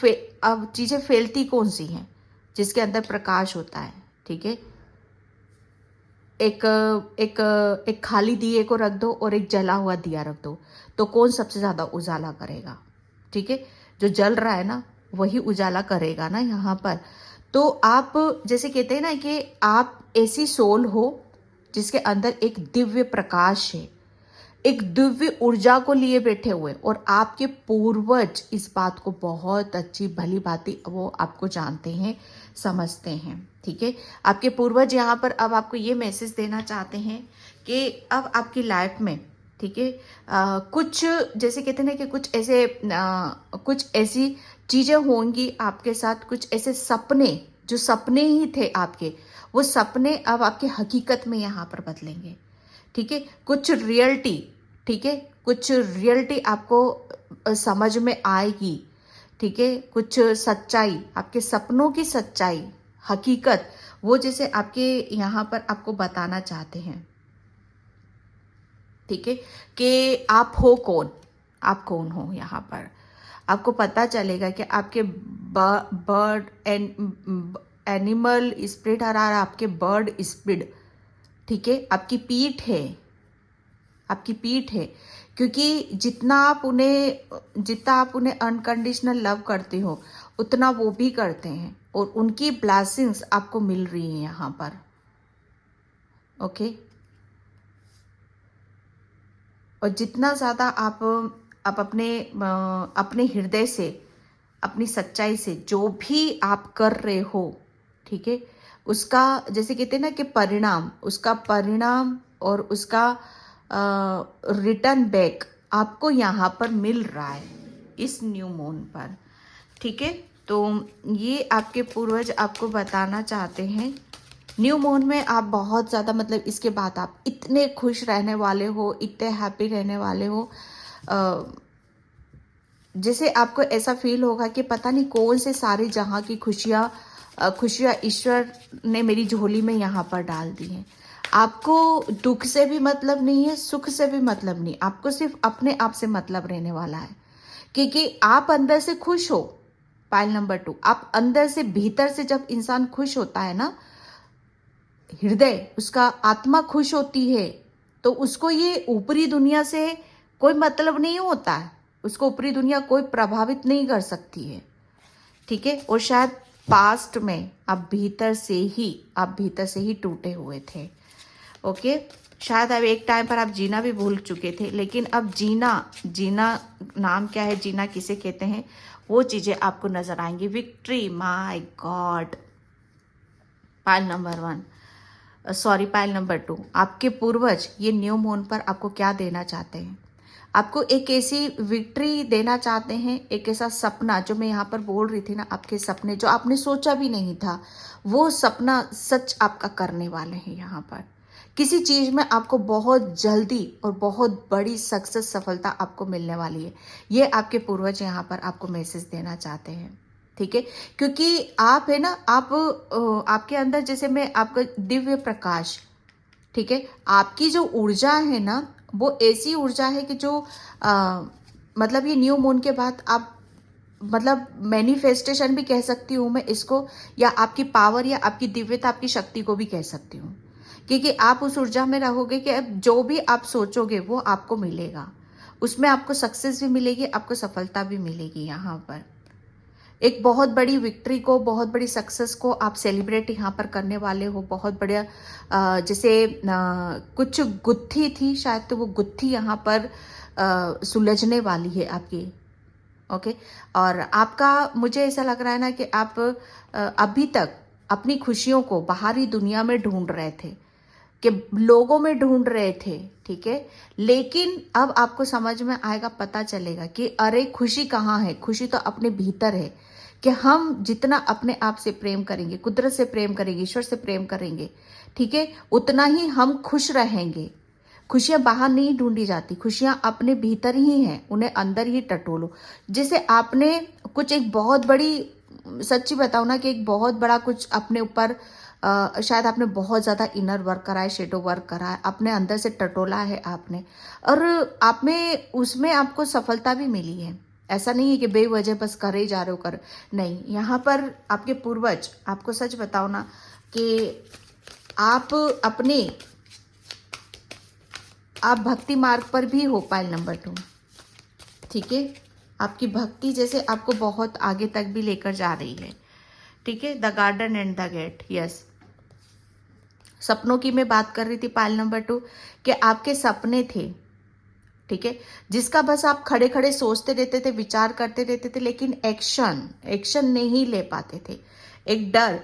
चीज़ें फैलती कौन सी हैं, जिसके अंदर प्रकाश होता है। ठीक है, एक एक एक खाली दिए को रख दो और एक जला हुआ दिया रख दो, तो कौन सबसे ज़्यादा उजाला करेगा। ठीक है, जो जल रहा है ना वही उजाला करेगा ना यहाँ पर। तो आप जैसे कहते हैं ना कि आप ऐसी सोल हो जिसके अंदर एक दिव्य प्रकाश है, एक दिव्य ऊर्जा को लिए बैठे हुए, और आपके पूर्वज इस बात को बहुत अच्छी भली भांति वो आपको जानते हैं, समझते हैं। ठीक है, आपके पूर्वज यहाँ पर अब आपको ये मैसेज देना चाहते हैं कि अब आपकी लाइफ में, ठीक है, कुछ जैसे कहते हैं ना कि कुछ ऐसी चीज़ें होंगी आपके साथ, कुछ ऐसे सपने, जो सपने ही थे आपके, वो सपने अब आपकी हकीकत में यहाँ पर बदलेंगे। ठीक है, कुछ रियलिटी, ठीक है, कुछ रियलिटी आपको समझ में आएगी ठीक है, कुछ सच्चाई, आपके सपनों की सच्चाई, हकीकत, वो जैसे आपके यहाँ पर आपको बताना चाहते हैं। ठीक है, कि आप हो कौन, आप कौन हो यहाँ पर आपको पता चलेगा कि आपके बर्ड एनिमल स्पिरिट और आपके बर्ड स्पिरिट, ठीक है, आपकी पीठ है, आपकी पीठ है, क्योंकि जितना आप उन्हें अनकंडीशनल लव करते हो उतना वो भी करते हैं, और उनकी ब्लेसिंग्स आपको मिल रही है यहाँ पर। ओके, और जितना ज़्यादा आप अपने हृदय से, अपनी सच्चाई से जो भी आप कर रहे हो, ठीक है, उसका जैसे कहते हैं ना कि परिणाम, उसका परिणाम और उसका रिटर्न बैक आपको यहाँ पर मिल रहा है इस न्यू मून पर। ठीक है, तो ये आपके पूर्वज आपको बताना चाहते हैं। न्यू मून में आप बहुत ज़्यादा, मतलब इसके बाद आप इतने खुश रहने वाले हो, इतने हैप्पी रहने वाले हो, जैसे आपको ऐसा फील होगा कि पता नहीं कौन से सारे जहाँ की खुशियाँ ईश्वर ने मेरी झोली में यहाँ पर डाल दी हैं। आपको दुख से भी मतलब नहीं है, सुख से भी मतलब नहीं, आपको सिर्फ अपने आप से मतलब रहने वाला है, क्योंकि आप अंदर से खुश हो। पाइल नंबर 2, आप अंदर से, भीतर से जब इंसान खुश होता है ना, हृदय, उसका आत्मा खुश होती है, तो उसको ये ऊपरी दुनिया से कोई मतलब नहीं होता है, उसको ऊपरी दुनिया कोई प्रभावित नहीं कर सकती है। ठीक है, और शायद पास्ट में आप भीतर से ही टूटे हुए थे। ओके, शायद अब एक टाइम पर आप जीना भी भूल चुके थे, लेकिन अब जीना नाम क्या है, जीना किसे कहते हैं, वो चीज़ें आपको नजर आएंगी। Victory, my God. Pile number 1, sorry, pile number 2, आपके पूर्वज ये न्यू मून पर आपको क्या देना चाहते हैं? आपको एक ऐसी विक्ट्री देना चाहते हैं, एक ऐसा सपना, जो मैं यहाँ पर बोल रही थी ना, आपके सपने जो आपने सोचा भी नहीं था, वो सपना सच आपका करने वाले हैं। यहाँ पर किसी चीज़ में आपको बहुत जल्दी और बहुत बड़ी सक्सेस, सफलता आपको मिलने वाली है। ये आपके पूर्वज यहाँ पर आपको मैसेज देना चाहते हैं। ठीक है, क्योंकि आप है ना, आपके अंदर, जैसे मैं आपका दिव्य प्रकाश, ठीक है, आपकी जो ऊर्जा है ना, वो ऐसी ऊर्जा है कि जो मतलब ये न्यू मून के बाद आप, मतलब मैनिफेस्टेशन भी कह सकती हूँ मैं इसको, या आपकी पावर या आपकी दिव्यता, आपकी शक्ति को भी कह सकती हूँ, क्योंकि आप उस ऊर्जा में रहोगे कि अब जो भी आप सोचोगे वो आपको मिलेगा, उसमें आपको सक्सेस भी मिलेगी, आपको सफलता भी मिलेगी। यहाँ पर एक बहुत बड़ी विक्ट्री को, बहुत बड़ी सक्सेस को आप सेलिब्रेट यहाँ पर करने वाले हो। बहुत बढ़िया, जैसे कुछ गुत्थी थी शायद, तो वो गुत्थी यहाँ पर सुलझने वाली है आपकी। ओके, और आपका, मुझे ऐसा लग रहा है ना कि आप अभी तक अपनी खुशियों को बाहरी दुनिया में ढूंढ रहे थे, कि लोगों में ढूंढ रहे थे, ठीक है, लेकिन अब आपको समझ में आएगा, पता चलेगा कि अरे खुशी कहाँ है। खुशी तो अपने भीतर है, कि हम जितना अपने आप से प्रेम करेंगे, कुदरत से प्रेम करेंगे, ईश्वर से प्रेम करेंगे, ठीक है, उतना ही हम खुश रहेंगे। खुशियां बाहर नहीं ढूंढी जाती, खुशियां अपने भीतर ही हैं, उन्हें अंदर ही टटोलो। जैसे आपने कुछ, एक बहुत बड़ी, सच्ची बताओ ना, कि एक बहुत बड़ा कुछ अपने ऊपर, शायद आपने बहुत ज़्यादा इनर वर्क करा है, शेडो वर्क करा है, अपने अंदर से टटोला है आपने, और आप में, उसमें आपको सफलता भी मिली है। ऐसा नहीं है कि बेवजह बस करे ही जा रहे हो, कर नहीं। यहाँ पर आपके पूर्वज, आपको सच बताओ ना, कि आप भक्ति मार्ग पर भी हो। पाइल नंबर 2, ठीक है, आपकी भक्ति जैसे आपको बहुत आगे तक भी लेकर जा रही है। ठीक है, the garden and the gate, yes. सपनों की मैं बात कर रही थी, पाइल नंबर 2, कि आपके सपने थे, ठीक है, जिसका बस आप खड़े खड़े सोचते रहते थे, विचार करते रहते थे, लेकिन एक्शन नहीं ले पाते थे, एक डर।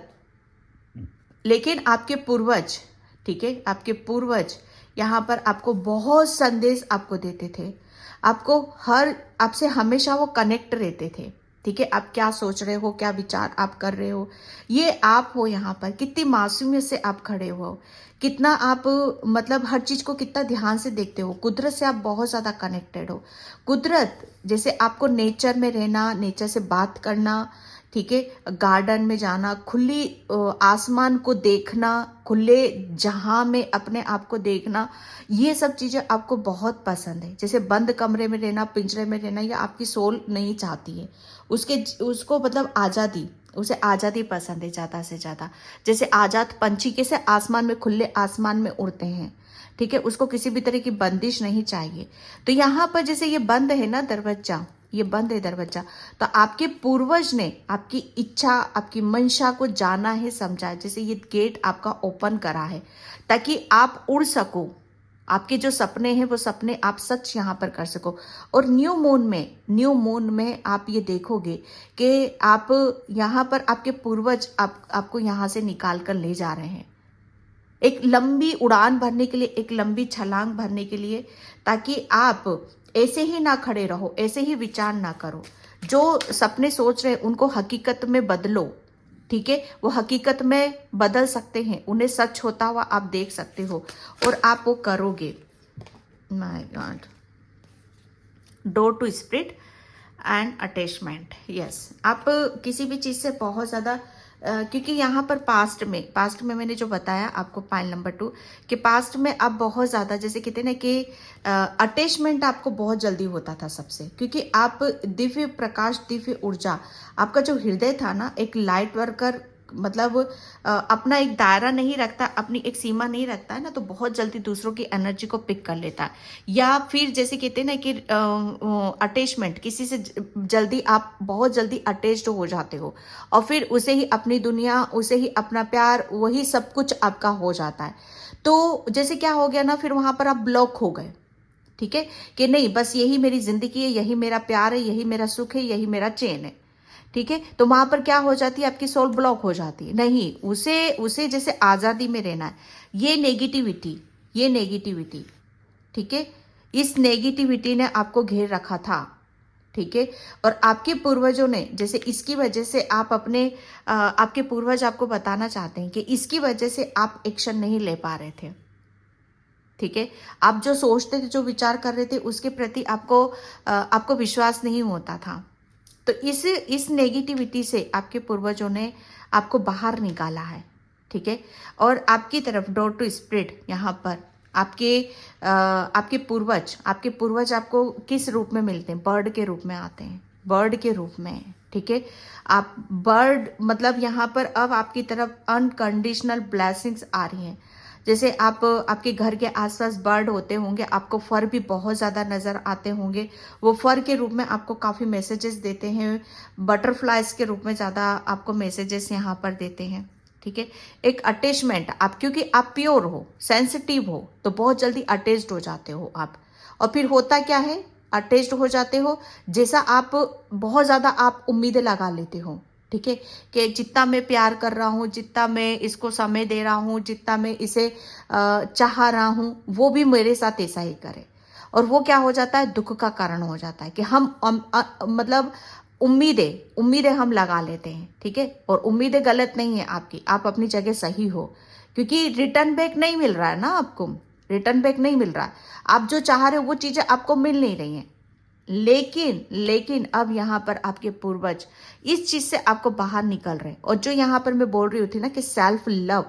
लेकिन आपके पूर्वज, ठीक है, आपके पूर्वज यहाँ पर आपको बहुत संदेश आपको देते थे, आपसे हमेशा वो कनेक्ट रहते थे। ठीक है, आप क्या सोच रहे हो, क्या विचार आप कर रहे हो, ये आप हो यहाँ पर। कितनी मासूमियत से आप खड़े हो, कितना आप मतलब हर चीज को कितना ध्यान से देखते हो। कुदरत से आप बहुत ज्यादा कनेक्टेड हो। कुदरत जैसे आपको नेचर में रहना, नेचर से बात करना, ठीक है, गार्डन में जाना, खुली आसमान को देखना, खुले जहां में अपने आप को देखना, ये सब चीजें आपको बहुत पसंद है। जैसे बंद कमरे में रहना, पिंजरे में रहना, ये आपकी सोल नहीं चाहती है। उसको मतलब आजादी, उसे आजादी पसंद है ज्यादा से ज्यादा। जैसे आजाद पंछी कैसे आसमान में, खुले आसमान में उड़ते हैं, ठीक है, उसको किसी भी तरह की बंदिश नहीं चाहिए। तो यहाँ पर जैसे ये बंद है ना दरवाजा, ये बंद है दरवाजा, तो आपके पूर्वज ने आपकी इच्छा, आपकी मंशा को जाना है, समझा है। जैसे ये गेट आपका ओपन करा है ताकि आप उड़ सको, आपके जो सपने हैं वो सपने आप सच यहाँ पर कर सको। और न्यू मून में आप ये देखोगे कि आप यहाँ पर आपके पूर्वज आपको यहाँ से निकाल कर ले जा रहे हैं, एक लंबी उड़ान भरने के लिए, एक लंबी छलांग भरने के लिए, ताकि आप ऐसे ही ना खड़े रहो, ऐसे ही विचार ना करो। जो सपने सोच रहे उनको हकीकत में बदलो, ठीक है, वो हकीकत में बदल सकते हैं, उन्हें सच होता हुआ आप देख सकते हो और आप वो करोगे। My god, door to spirit and attachment, yes. आप किसी भी चीज से बहुत ज्यादा क्योंकि यहाँ पर पास्ट में मैंने जो बताया आपको पाइल नंबर 2 कि पास्ट में आप बहुत ज्यादा, जैसे कहते हैं ना कि अटैचमेंट आपको बहुत जल्दी होता था सबसे, क्योंकि आप दिव्य प्रकाश, दिव्य ऊर्जा, आपका जो हृदय था ना, एक लाइट वर्कर, मतलब अपना एक दायरा नहीं रखता, अपनी एक सीमा नहीं रखता है ना, तो बहुत जल्दी दूसरों की एनर्जी को पिक कर लेता है। या फिर जैसे कहते हैं ना कि अटैचमेंट, किसी से जल्दी आप बहुत जल्दी अटैच्ड हो जाते हो और फिर उसे ही अपनी दुनिया, उसे ही अपना प्यार, वही सब कुछ आपका हो जाता है। तो जैसे क्या हो गया ना, फिर वहां पर आप ब्लॉक हो गए, ठीक है, कि नहीं बस यही मेरी जिंदगी है, यही मेरा प्यार है, यही मेरा सुख है, यही मेरा चैन है, ठीक है। तो वहां पर क्या हो जाती है, आपकी सोल ब्लॉक हो जाती है। नहीं, उसे उसे जैसे आजादी में रहना है। ये नेगेटिविटी, ठीक है, इस नेगेटिविटी ने आपको घेर रखा था, ठीक है। और आपके पूर्वजों ने, जैसे इसकी वजह से आप अपने आपके पूर्वज आपको बताना चाहते हैं कि इसकी वजह से आप एक्शन नहीं ले पा रहे थे, ठीक है। आप जो सोचते थे, जो विचार कर रहे थे, उसके प्रति आपको विश्वास नहीं होता था। तो इस नेगेटिविटी से आपके पूर्वजों ने आपको बाहर निकाला है, ठीक है। और आपकी तरफ डोर टू स्पिरिट, यहाँ पर आपके पूर्वज आपको किस रूप में मिलते हैं? बर्ड के रूप में आते हैं, बर्ड के रूप में, ठीक है। आप बर्ड, मतलब यहाँ पर अब आपकी तरफ अनकंडीशनल ब्लेसिंग्स आ रही हैं। जैसे आपके घर के आसपास बर्ड होते होंगे, आपको फर भी बहुत ज़्यादा नज़र आते होंगे। वो फर के रूप में आपको काफ़ी मैसेजेस देते हैं, बटरफ्लाइज के रूप में ज़्यादा आपको मैसेजेस यहाँ पर देते हैं, ठीक है। एक अटैचमेंट, आप क्योंकि आप प्योर हो, सेंसिटिव हो, तो बहुत जल्दी अटैच्ड हो जाते हो आप। और फिर होता क्या है, अटैच्ड हो जाते हो, जैसा आप बहुत ज़्यादा आप उम्मीदें लगा लेते हो, ठीक है, कि जितना मैं प्यार कर रहा हूँ, जितना मैं इसको समय दे रहा हूँ, जितना मैं इसे चाह रहा हूँ, वो भी मेरे साथ ऐसा ही करे। और वो क्या हो जाता है, दुख का कारण हो जाता है कि हम मतलब उम्मीदें हम लगा लेते हैं, ठीक है। और उम्मीदें गलत नहीं है आपकी, आप अपनी जगह सही हो, क्योंकि रिटर्न बैक नहीं मिल रहा है ना आपको, रिटर्न बैक नहीं मिल रहा है। आप जो चाह रहे हो वो चीजें आपको मिल नहीं रही हैं। लेकिन अब यहाँ पर आपके पूर्वज इस चीज से आपको बाहर निकल रहे हैं। और जो यहाँ पर मैं बोल रही थी ना कि सेल्फ लव,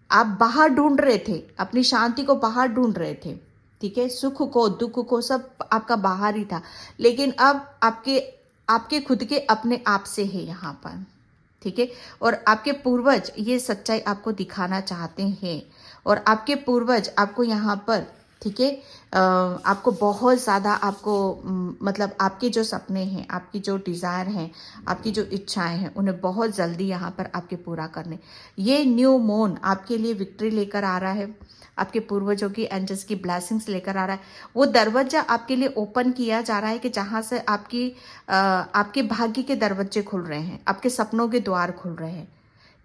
आप बाहर ढूंढ रहे थे, अपनी शांति को बाहर ढूंढ रहे थे, ठीक है, सुख को, दुख को, सब आपका बाहर ही था। लेकिन अब आपके खुद के अपने आप से है यहाँ पर, ठीक है। और आपके पूर्वज ये सच्चाई आपको दिखाना चाहते हैं। और आपके पूर्वज आपको यहाँ पर, ठीक है, आपको बहुत ज़्यादा, आपको मतलब आपके जो सपने हैं, आपकी जो डिज़ायर हैं, आपकी जो इच्छाएं हैं, उन्हें बहुत जल्दी यहाँ पर आपके पूरा करने। ये न्यू मून आपके लिए विक्ट्री लेकर आ रहा है, आपके पूर्वजों की एंजल्स की ब्लेसिंग्स लेकर आ रहा है। वो दरवाजा आपके लिए ओपन किया जा रहा है कि जहाँ से आपके भाग्य के दरवाजे खुल रहे हैं, आपके सपनों के द्वार खुल रहे हैं,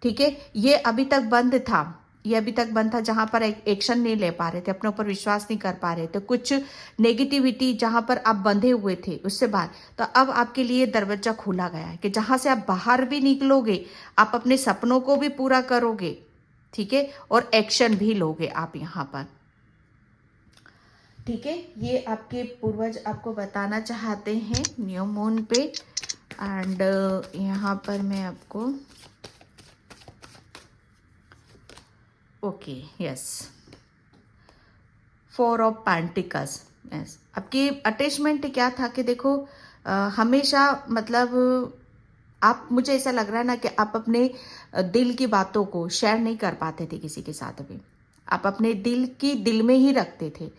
ठीक है। ये अभी तक बंद था, ये अभी तक बंद था जहाँ पर एक्शन नहीं ले पा रहे थे, अपने ऊपर विश्वास नहीं कर पा रहे थे, कुछ नेगेटिविटी जहाँ पर आप बंधे हुए थे उससे बाहर, तो अब आपके लिए दरवाजा खोला गया है कि जहाँ से आप बाहर भी निकलोगे, आप अपने सपनों को भी पूरा करोगे, ठीक है, और एक्शन भी लोगे आप यहाँ पर, ठीक है। ये आपके पूर्वज आपको बताना चाहते हैं न्यू मून पे। एंड यहाँ पर मैं आपको okay yes, 4 of pentacles, yes. आपकी अटैचमेंट क्या था कि देखो हमेशा मतलब आप, मुझे ऐसा लग रहा है ना कि आप अपने दिल की बातों को शेयर नहीं कर पाते थे किसी के साथ भी, आप अपने दिल की दिल में ही रखते थे,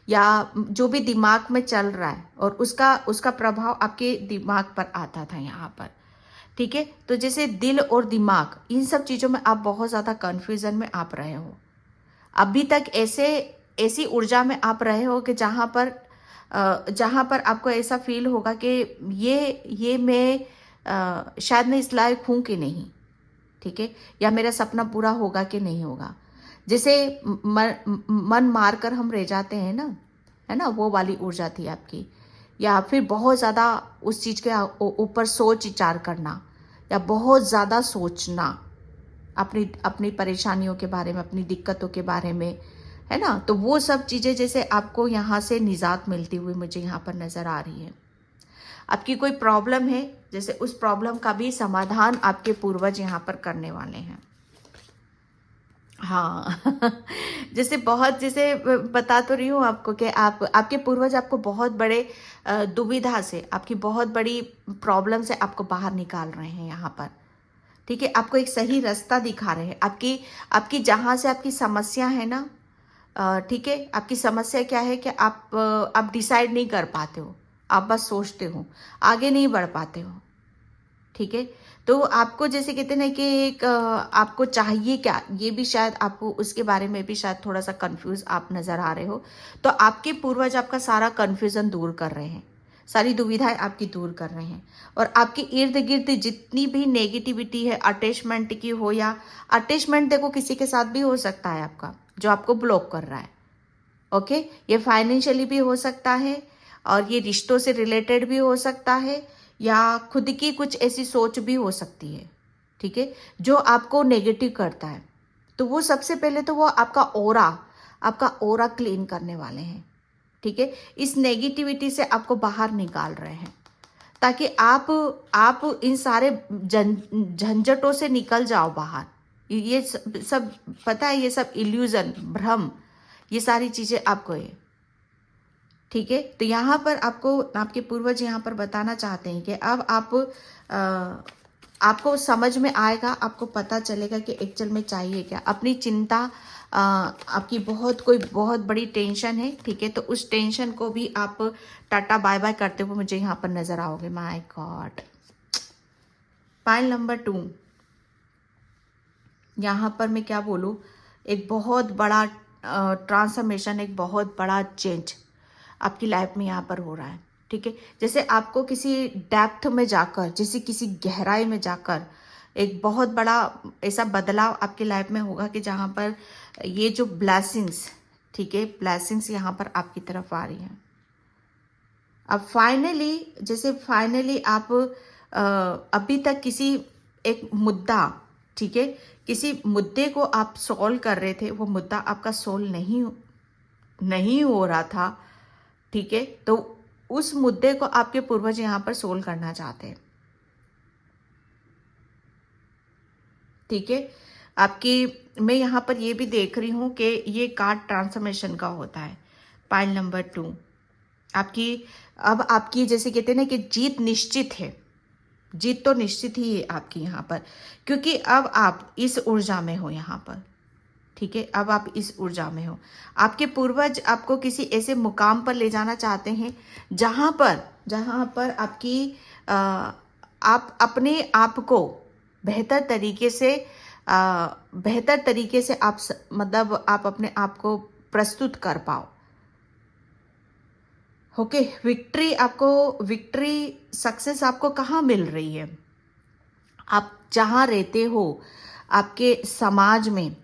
या जो भी दिमाग में चल रहा है और उसका उसका प्रभाव आपके दिमाग पर आता था यहाँ पर, ठीक है। तो जैसे दिल और दिमाग, इन सब चीज़ों में आप बहुत ज़्यादा कन्फ्यूज़न में आप रहे हो, अभी तक ऐसी ऊर्जा में आप रहे हो कि जहाँ पर आपको ऐसा फील होगा कि ये मैं शायद मैं इस लायक हूँ कि नहीं, ठीक है, या मेरा सपना पूरा होगा कि नहीं होगा। जैसे मन मार कर हम रह जाते हैं ना, है ना, वो वाली ऊर्जा थी आपकी। या फिर बहुत ज़्यादा उस चीज़ के ऊपर सोच विचार करना, या बहुत ज़्यादा सोचना अपनी अपनी परेशानियों के बारे में, अपनी दिक्कतों के बारे में, है ना। तो वो सब चीज़ें जैसे आपको यहाँ से निजात मिलती हुई मुझे यहाँ पर नज़र आ रही है। आपकी कोई प्रॉब्लम है, जैसे उस प्रॉब्लम का भी समाधान आपके पूर्वज यहाँ पर करने वाले हैं। हाँ जैसे बहुत, जैसे बता तो रही हूँ आपको कि आपके पूर्वज आपको बहुत बड़े दुविधा से, आपकी बहुत बड़ी प्रॉब्लम से आपको बाहर निकाल रहे हैं यहाँ पर, ठीक है। आपको एक सही रास्ता दिखा रहे हैं। आपकी आपकी जहाँ से आपकी समस्या है ना, ठीक है, आपकी समस्या क्या है कि आप डिसाइड नहीं कर पाते हो, आप बस सोचते हो, आगे नहीं बढ़ पाते हो, ठीक है। तो आपको जैसे कहते ना कि एक आपको चाहिए क्या, ये भी शायद आपको उसके बारे में भी शायद थोड़ा सा कंफ्यूज आप नज़र आ रहे हो। तो आपके पूर्वज आपका सारा कंफ्यूजन दूर कर रहे हैं, सारी दुविधाएं आपकी दूर कर रहे हैं, और आपके इर्द गिर्द जितनी भी नेगेटिविटी है, अटैचमेंट की हो, या अटैचमेंट देखो किसी के साथ भी हो सकता है आपका जो आपको ब्लॉक कर रहा है, ओके। ये फाइनेंशियली भी हो सकता है, और ये रिश्तों से रिलेटेड भी हो सकता है, या खुद की कुछ ऐसी सोच भी हो सकती है, ठीक है, जो आपको नेगेटिव करता है। तो वो सबसे पहले तो वो आपका ओरा क्लीन करने वाले हैं, ठीक है। इस नेगेटिविटी से आपको बाहर निकाल रहे हैं, ताकि आप इन सारे झंझटों से निकल जाओ बाहर। ये सब पता है, ये सब इल्यूजन, भ्रम, ये सारी चीज़ें आपको है, ठीक है। तो यहाँ पर आपको आपके पूर्वज यहाँ पर बताना चाहते हैं कि अब आपको समझ में आएगा, आपको पता चलेगा कि एक्चुअल में चाहिए क्या। अपनी चिंता, आपकी कोई बहुत बड़ी टेंशन है, ठीक है, तो उस टेंशन को भी आप टाटा बाय बाय करते हुए मुझे यहाँ पर नजर आओगे। माय गॉड, पाइल नंबर 2, यहाँ पर मैं क्या बोलूँ, एक बहुत बड़ा ट्रांसफॉर्मेशन, एक बहुत बड़ा चेंज आपकी लाइफ में यहाँ पर हो रहा है, ठीक है। जैसे आपको किसी डेप्थ में जाकर, जैसे किसी गहराई में जाकर एक बहुत बड़ा ऐसा बदलाव आपकी लाइफ में होगा कि जहाँ पर ये जो ब्लेसिंग्स, ठीक है, ब्लेसिंग्स यहाँ पर आपकी तरफ आ रही हैं। अब फाइनली आप अभी तक किसी एक मुद्दा, ठीक है, किसी मुद्दे को आप सॉल्व कर रहे थे, वो मुद्दा आपका सॉल्व नहीं हो रहा था, ठीक है। तो उस मुद्दे को आपके पूर्वज यहाँ पर सोल्व करना चाहते हैं, ठीक है। मैं यहाँ पर ये भी देख रही हूँ कि ये कार्ड ट्रांसफॉर्मेशन का होता है, पाइल नंबर 2। आपकी जैसे कहते हैं ना कि जीत निश्चित है, जीत तो निश्चित ही है आपकी यहाँ पर, क्योंकि अब आप इस ऊर्जा में हो यहाँ पर, ठीक है। अब आप इस ऊर्जा में हो। आपके पूर्वज आपको किसी ऐसे मुकाम पर ले जाना चाहते हैं जहाँ पर आप अपने आप को बेहतर तरीके से मतलब आप अपने आप को प्रस्तुत कर पाओ, ओके। विक्ट्री सक्सेस आपको कहाँ मिल रही है? आप जहाँ रहते हो, आपके समाज में,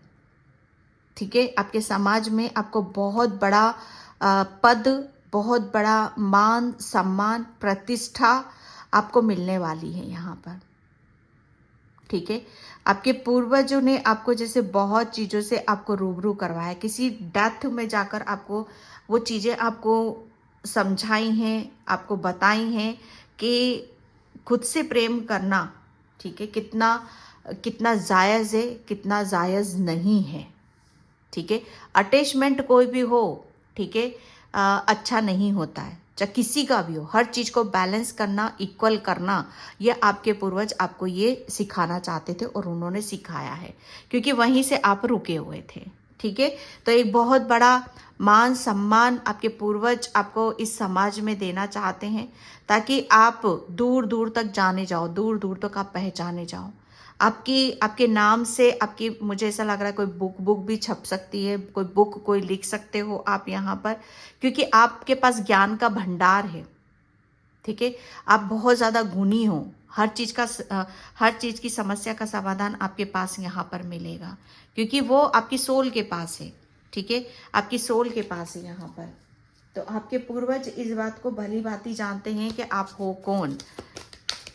ठीक है। आपके समाज में आपको बहुत बड़ा पद, बहुत बड़ा मान सम्मान प्रतिष्ठा आपको मिलने वाली है यहाँ पर, ठीक है। आपके पूर्वजों ने आपको जैसे बहुत चीज़ों से आपको रूबरू करवाया, किसी डेथ में जाकर आपको वो चीज़ें आपको समझाई हैं, आपको बताई हैं कि खुद से प्रेम करना, ठीक है, कितना कितना जायज़ है, कितना जायज़ नहीं है, ठीक है। अटैचमेंट कोई भी हो, ठीक है, अच्छा नहीं होता है, चाहे किसी का भी हो। हर चीज़ को बैलेंस करना, इक्वल करना, ये आपके पूर्वज आपको ये सिखाना चाहते थे और उन्होंने सिखाया है, क्योंकि वहीं से आप रुके हुए थे, ठीक है। तो एक बहुत बड़ा मान सम्मान आपके पूर्वज आपको इस समाज में देना चाहते हैं, ताकि आप दूर दूर तक जाने जाओ, दूर दूर तक आप पहचाने जाओ। आपके नाम से आपकी, मुझे ऐसा लग रहा है कोई बुक भी छप सकती है, कोई बुक कोई लिख सकते हो आप यहाँ पर, क्योंकि आपके पास ज्ञान का भंडार है, ठीक है। आप बहुत ज़्यादा गुणी हो, हर चीज़ की समस्या का समाधान आपके पास यहाँ पर मिलेगा, क्योंकि वो आपकी सोल के पास है, ठीक है, आपकी सोल के पास है यहाँ पर। तो आपके पूर्वज इस बात को भली भांति जानते हैं कि आप हो कौन,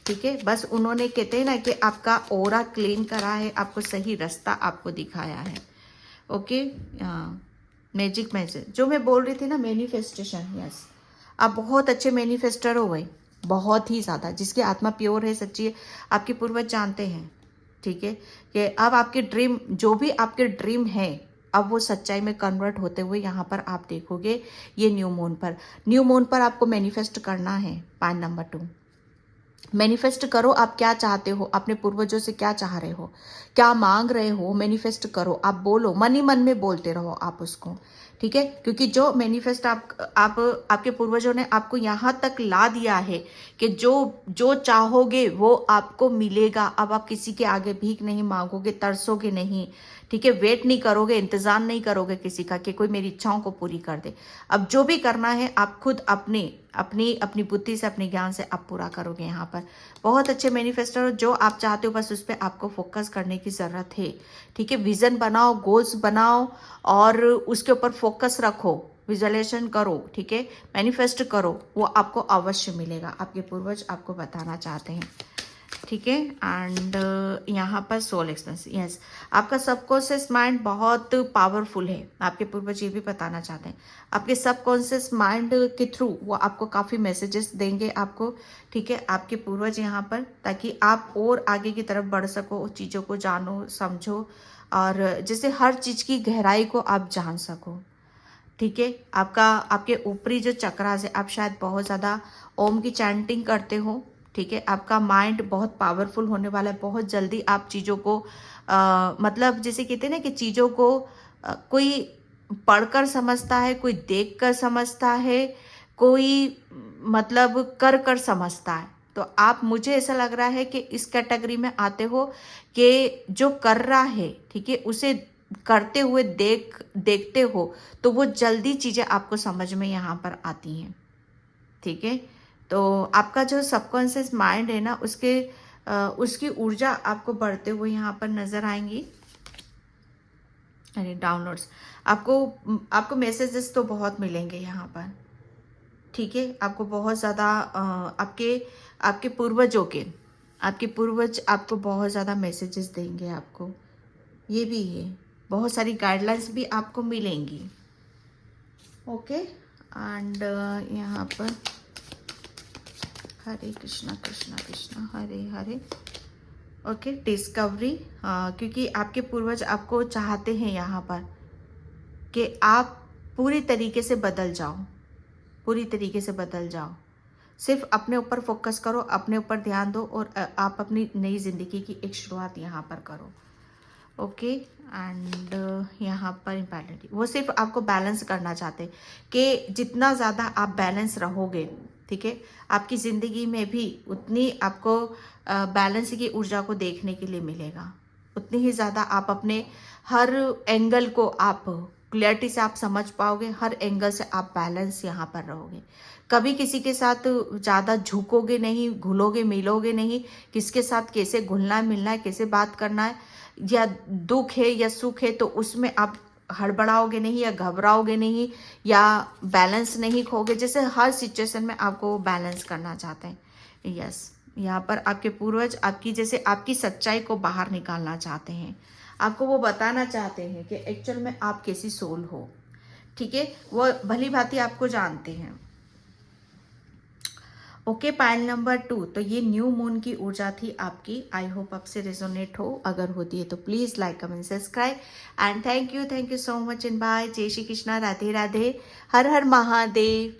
ठीक है। बस उन्होंने, कहते हैं ना कि आपका ऑरा क्लीन करा है, आपको सही रास्ता आपको दिखाया है, ओके। मैजिक मैसेज जो मैं बोल रही थी ना, मैनिफेस्टेशन, यस, आप बहुत अच्छे मैनिफेस्टर हो गए, बहुत ही ज़्यादा, जिसकी आत्मा प्योर है, सच्ची है, आपके पूर्वज जानते हैं, ठीक है, कि अब आपके ड्रीम, जो भी आपके ड्रीम है, अब वो सच्चाई में कन्वर्ट होते हुए यहाँ पर आप देखोगे। ये न्यू मून पर आपको मैनिफेस्ट करना है। पॉइंट नंबर 2, मैनिफेस्ट करो। आप क्या चाहते हो, अपने पूर्वजों से क्या चाह रहे हो, क्या मांग रहे हो, मैनिफेस्ट करो। आप बोलो, मन ही मन में बोलते रहो आप उसको, ठीक है, क्योंकि जो मैनिफेस्ट आपके पूर्वजों ने आपको यहाँ तक ला दिया है कि जो चाहोगे वो आपको मिलेगा। अब आप किसी के आगे भीख नहीं मांगोगे, तरसोगे नहीं, ठीक है, वेट नहीं करोगे, इंतजार नहीं करोगे किसी का कि कोई मेरी इच्छाओं को पूरी कर दे। अब जो भी करना है आप खुद अपनी बुद्धि से, अपने ज्ञान से आप पूरा करोगे। यहाँ पर बहुत अच्छे मैनिफेस्टर, जो आप चाहते हो बस उस पर आपको फोकस करने की ज़रूरत है, ठीक है। विजन बनाओ, गोल्स बनाओ और उसके ऊपर फोकस रखो, विजुअलाइजेशन करो, ठीक है, मैनिफेस्ट करो, वो आपको अवश्य मिलेगा। आपके पूर्वज आपको बताना चाहते हैं, ठीक है। एंड यहाँ पर सोल एक्सपेंस, यस, आपका सबकॉन्शियस माइंड बहुत पावरफुल है। आपके पूर्वज ये भी बताना चाहते हैं, आपके सबकॉन्शियस माइंड के थ्रू वो आपको काफ़ी मैसेजेस देंगे आपको, ठीक है, आपके पूर्वज यहाँ पर, ताकि आप और आगे की तरफ बढ़ सको, चीज़ों को जानो, समझो, और जैसे हर चीज़ की गहराई को आप जान सको, ठीक है। आपके ऊपरी जो चक्रास है, आप शायद बहुत ज़्यादा ओम की चैंटिंग करते हो, ठीक है। आपका माइंड बहुत पावरफुल होने वाला है, बहुत जल्दी आप चीज़ों को मतलब जैसे कहते हैं ना कि चीज़ों को कोई पढ़कर समझता है, कोई देखकर समझता है, कोई मतलब कर समझता है। तो आप, मुझे ऐसा लग रहा है कि इस कैटेगरी में आते हो कि जो कर रहा है, ठीक है, उसे करते हुए देखते हो, तो वो जल्दी चीज़ें आपको समझ में यहाँ पर आती हैं, ठीक है। तो आपका जो सबकॉन्शियस माइंड है ना, उसकी ऊर्जा आपको बढ़ते हुए यहाँ पर नजर आएंगी। अरे डाउनलोड्स, आपको मैसेजेस तो बहुत मिलेंगे यहाँ पर, ठीक है। आपको बहुत ज़्यादा आपके पूर्वज आपको बहुत ज़्यादा मैसेजेस देंगे आपको, ये भी है। बहुत सारी गाइडलाइंस भी आपको मिलेंगी, ओके। एंड यहाँ पर हरे कृष्णा कृष्णा कृष्णा हरे हरे, ओके। डिस्कवरी, क्योंकि आपके पूर्वज आपको चाहते हैं यहाँ पर कि आप पूरी तरीके से बदल जाओ, सिर्फ अपने ऊपर फोकस करो, अपने ऊपर ध्यान दो, और आप अपनी नई जिंदगी की एक शुरुआत यहाँ पर करो, ओके। एंड यहाँ पर इम्पैरिटी, वो सिर्फ आपको बैलेंस करना चाहते कि जितना ज़्यादा आप बैलेंस रहोगे, ठीक है, आपकी ज़िंदगी में भी उतनी आपको बैलेंस की ऊर्जा को देखने के लिए मिलेगा, उतनी ही ज़्यादा आप अपने हर एंगल को आप क्लियरिटी से आप समझ पाओगे, हर एंगल से आप बैलेंस यहाँ पर रहोगे। कभी किसी के साथ ज़्यादा झुकोगे नहीं, घुलोगे मिलोगे नहीं, किसके साथ कैसे घुलना है मिलना है, कैसे बात करना है, या दुख है या सुख है, तो उसमें आप हड़बड़ाओगे नहीं या घबराओगे नहीं या बैलेंस नहीं खोगे, जैसे हर सिचुएशन में आपको बैलेंस करना चाहते हैं। यस, यहाँ पर आपके पूर्वज आपकी जैसे आपकी सच्चाई को बाहर निकालना चाहते हैं, आपको वो बताना चाहते हैं कि एक्चुअल में आप कैसी सोल हो। ठीक है, वो भली भांति आपको जानते हैं। ओके, पाइल नंबर 2, तो ये न्यू मून की ऊर्जा थी आपकी। आई होप आपसे रेजोनेट हो, अगर होती है तो please like comment subscribe and thank you so much and bye. जय श्री कृष्णा, राधे राधे, हर हर महादेव।